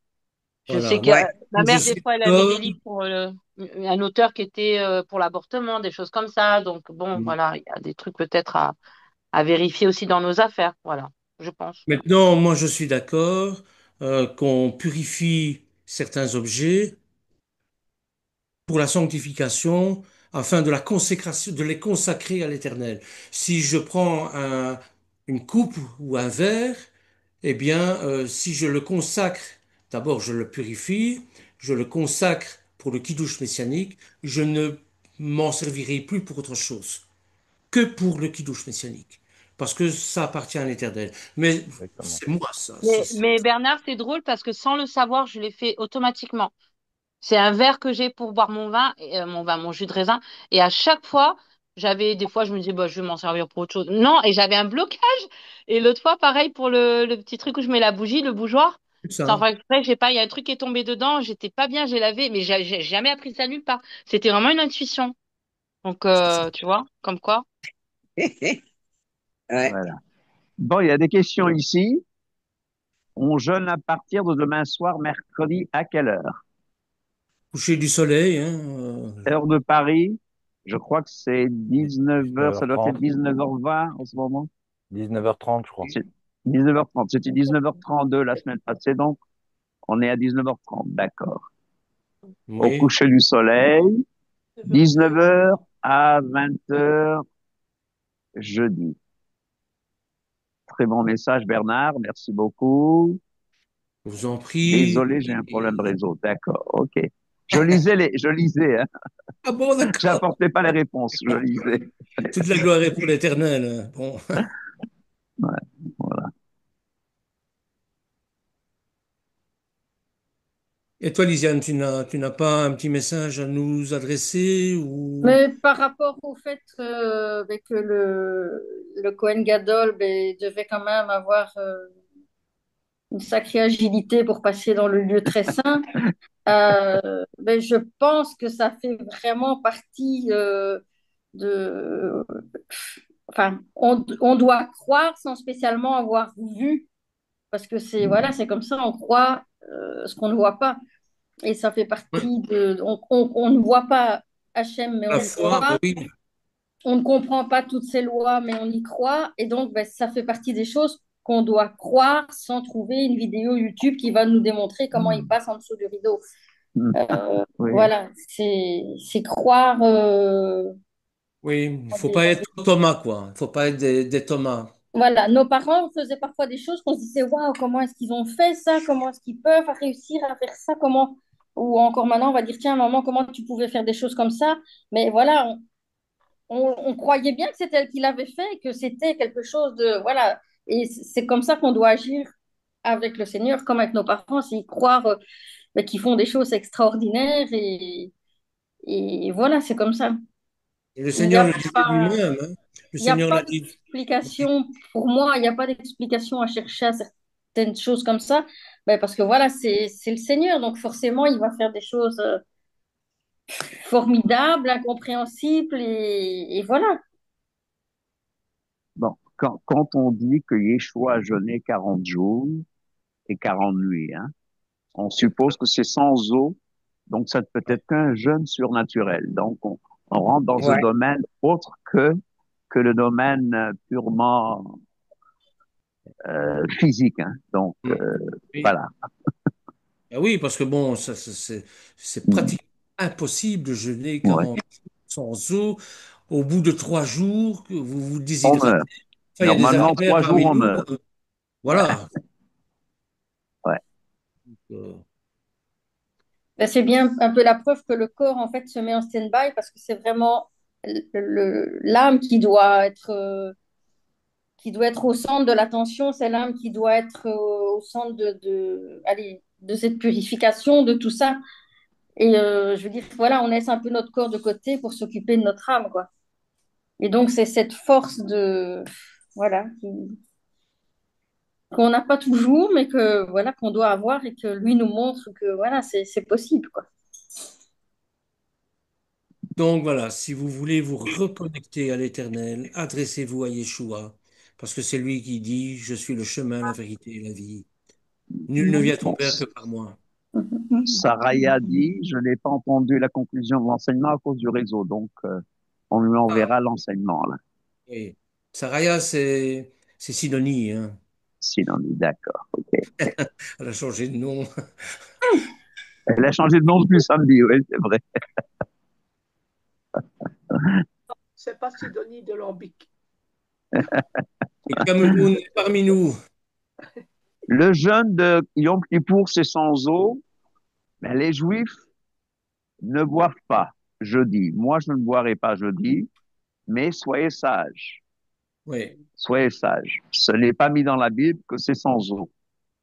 Je sais Voilà. que Ouais. ma Je mère, des suis fois, elle avait des d'accord. livres pour un auteur qui était pour l'avortement, des choses comme ça. Donc, bon, voilà, il y a des trucs peut-être à vérifier aussi dans nos affaires. Voilà, je pense. Maintenant, moi, je suis d'accord qu'on purifie certains objets pour la sanctification afin de la consécration, de les consacrer à l'Éternel. Si je prends une coupe ou un verre, eh bien, si je le consacre, d'abord je le purifie, je le consacre pour le kiddush messianique, je ne m'en servirai plus pour autre chose que pour le kiddush messianique, parce que ça appartient à l'Éternel. Mais Exactement. c'est moi ça. Mais Bernard, c'est drôle parce que sans le savoir, je l'ai fait automatiquement. C'est un verre que j'ai pour boire mon vin, mon jus de raisin. Et à chaque fois, des fois, je me disais, bah, je vais m'en servir pour autre chose. Non, et j'avais un blocage. Et l'autre fois, pareil pour le petit truc où je mets la bougie, le bougeoir. C'est Sans ça. faire exprès, j'ai pas, il y a un truc qui est tombé dedans, j'étais pas bien, j'ai lavé, mais j'ai jamais appris ça nulle part. C'était vraiment une intuition. Donc, tu vois, comme quoi. Ouais. Voilà. Bon, il y a des questions ici. On jeûne à partir de demain soir, mercredi, à quelle heure? Coucher du soleil, hein, Heure de Paris, je crois que c'est 19 heures. Ça doit être 19h30. 19h20 en ce moment. 19h30, je crois. C'est 19h30. C'était 19h32 la semaine passée, donc on est à 19h30, d'accord. Au oui. coucher du soleil, 19h à 20h jeudi. Très bon message, Bernard. Merci beaucoup. Je vous en prie. Désolé, j'ai un problème de Et- réseau. D'accord, ok. Je lisais, hein. Ah bon, d'accord. J'apportais pas les réponses, je lisais. Toute la gloire est pour l'Éternel, hein. Bon. Ouais, voilà. Et toi, Lisiane, tu n'as pas un petit message à nous adresser ou... Mais par rapport au fait que le Kohen Gadol ben, devait quand même avoir une sacrée agilité pour passer dans le lieu très saint, ben, je pense que ça fait vraiment partie de... Enfin, on doit croire sans spécialement avoir vu, parce que c'est voilà, c'est comme ça, on croit ce qu'on ne voit pas. Et ça fait Ouais, partie de... On ne voit pas Hachem, mais la on le foi, ben croit. oui. On ne comprend pas toutes ces lois, mais on y croit. Et donc, ben, ça fait partie des choses qu'on doit croire sans trouver une vidéo YouTube qui va nous démontrer comment il passe en dessous du rideau. Oui. Voilà, c'est croire. Oui, il ne faut pas être Thomas, quoi. Il ne faut pas être des Thomas. Voilà, nos parents faisaient parfois des choses qu'on se disait, waouh, comment est-ce qu'ils ont fait ça? Comment est-ce qu'ils peuvent réussir à faire ça? Comment... Ou encore maintenant, on va dire, tiens, maman, comment tu pouvais faire des choses comme ça? Mais voilà, on croyait bien que c'était elle qui l'avait fait, que c'était quelque chose de... Voilà, et c'est comme ça qu'on doit agir avec le Seigneur, comme avec nos parents, c'est croire ben, qu'ils font des choses extraordinaires et voilà, c'est comme ça. Et le Il n'y Seigneur a le dit pas, lui-même, hein. Le il y a Seigneur pas l'a dit. d'explication, pour moi, il n'y a pas d'explication à chercher à certaines choses comme ça, ben, parce que voilà, c'est le Seigneur, donc forcément, il va faire des choses formidables, incompréhensibles, et voilà. Bon, quand on dit que Yeshua a jeûné 40 jours et 40 nuits, hein, on suppose que c'est sans eau, donc ça ne peut être qu'un jeûne surnaturel. Donc on rentre dans un Ouais. domaine autre que le domaine purement physique. Hein. Donc Mm. Oui. voilà. Ah oui, parce que bon, c'est Mm. pratiquement impossible de jeûner Ouais. 40 jours sans eau. Au bout de 3 jours, que vous vous On déshydratez. meurt. Enfin, il y a des Normalement, affaires 3 jours, parmi on nous. meurt. Ouais. Voilà. Ouais. Euh, Ben, c'est bien un peu la preuve que le corps, en fait, se met en stand-by parce que c'est vraiment l'âme qui doit être au centre de l'attention, c'est l'âme qui doit être au centre allez, de cette purification, de tout ça. Et je veux dire, voilà, on laisse un peu notre corps de côté pour s'occuper de notre âme, quoi. Et donc, c'est cette force voilà, qu'on n'a pas toujours, mais que, voilà, qu'on doit avoir et que lui nous montre que, voilà, c'est possible, quoi. Donc voilà, si vous voulez vous reconnecter à l'Éternel, adressez-vous à Yeshua, parce que c'est lui qui dit, je suis le chemin, la vérité et la vie. Nul ne vient au Bon, Père que par moi. Saraya dit, je n'ai pas entendu la conclusion de l'enseignement à cause du réseau, donc on lui Ah, enverra l'enseignement là. oui. Saraya, c'est Sidonie, hein. Sinon, on est d'accord. Ok. Elle a changé de nom. Elle a changé de nom depuis samedi, oui, c'est vrai. C'est pas Sidonie de Lambic. Et Cameroun est parmi nous. Le jeûne de Yom Kippour, c'est sans eau, mais les Juifs ne boivent pas jeudi. Moi, je ne boirai pas jeudi, mais soyez sages. Oui. Soyez sages. Ce n'est pas mis dans la Bible que c'est sans eau.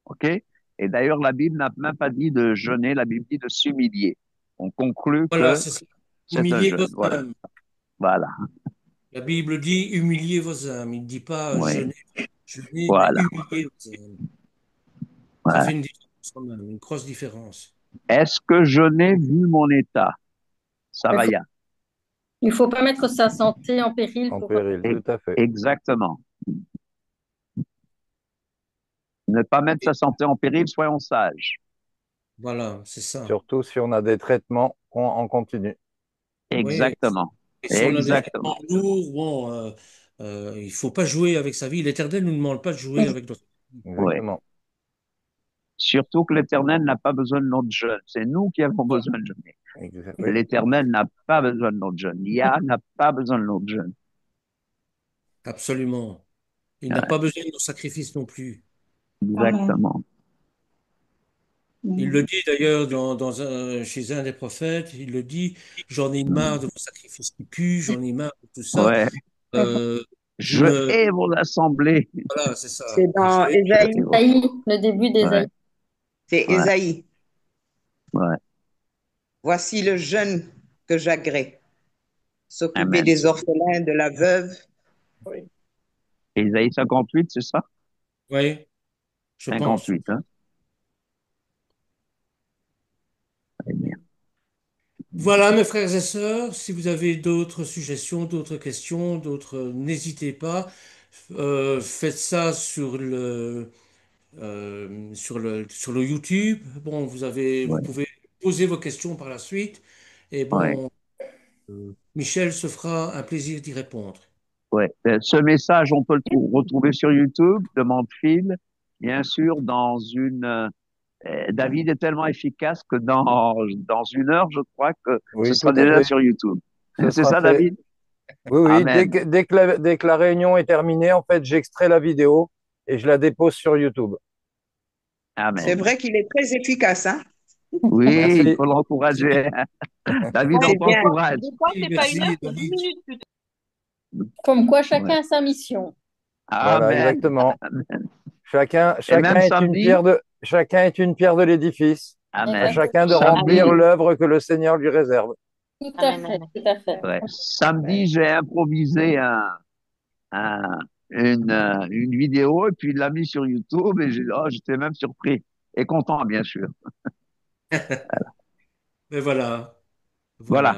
OK? Et d'ailleurs, la Bible n'a même pas dit de jeûner, la Bible dit de s'humilier. On conclut Voilà, que c'est ça. c'est un Humiliez jeûne. vos Voilà. âmes. Voilà. La Bible dit humiliez vos âmes. Il ne dit pas Oui. jeûnez, mais Voilà. humiliez vos âmes. Ça Voilà. fait une différence quand même, une grosse différence. Est-ce que je n'ai vu mon état? Il faut, Saraya. il faut pas mettre sa santé en péril En pour... péril, E- tout à fait. Exactement. Ne pas mettre sa santé en péril, soyons sages. Voilà, c'est ça. Surtout si on a des traitements en continu. Oui. Exactement. Et si on a des Exactement. traitements lourds, bon, il ne faut pas jouer avec sa vie. L'Éternel ne nous demande pas de jouer avec notre vie. Oui. Exactement. Surtout que l'Éternel n'a pas besoin de notre jeûne. C'est nous qui avons besoin de jeûner. Oui. L'Éternel n'a pas besoin de notre jeûne. Yah n'a pas besoin de notre jeûne. Absolument. Il n'a Ouais, pas besoin de nos sacrifices non plus. Amen. exactement. Il le dit d'ailleurs chez un des prophètes, il le dit, j'en ai marre de vos sacrifices qui puent, j'en ai marre de tout ça. Ouais. Vous Je me... hais vos assemblées. Voilà, c'est C'est ça. dans Ésaïe. Ésaïe, le début Ouais, d'Ésaïe. C'est ouais, Ésaïe. ouais. Voici le jeûne que j'agrée. S'occuper Amen. des orphelins, de la veuve. Oui. Ésaïe 58, c'est ça? Oui, je pense. 58, hein? Très bien. Voilà, mes frères et sœurs, si vous avez d'autres suggestions, d'autres questions, n'hésitez pas. Faites ça sur le YouTube. Bon, vous Ouais, pouvez poser vos questions par la suite. Et ouais, bon, Michel se fera un plaisir d'y répondre. ouais. Ce message, on peut le retrouver sur YouTube, demande Phil, bien sûr, David est tellement efficace que dans 1 heure, je crois que ce Oui, sera tout à déjà fait. sur YouTube. Ce C'est sera ça, fait. David? Oui, oui. Amen. Dès que la réunion est terminée, en fait, j'extrais la vidéo et je la dépose sur YouTube. C'est Amen. vrai qu'il est très efficace, hein? Oui, il Merci. faut l'encourager. David, Ouais, on C'est bien. t'encourage. des fois, c'est pas 1 heure, Merci, c'est 10 David. minutes plutôt. Comme quoi, Ouais. chacun a sa mission. Voilà, Amen. exactement. Et même samedi, Chacun est une pierre de l'édifice. À Amen. Exactement. chacun de remplir Samedi, l'œuvre que le Seigneur lui réserve. Tout à Amen, fait, amen. tout à fait. ouais, samedi, j'ai improvisé un- une vidéo et puis il l'a mis sur YouTube et j'étais même surpris et content, bien sûr. Mais voilà, Voilà. voilà.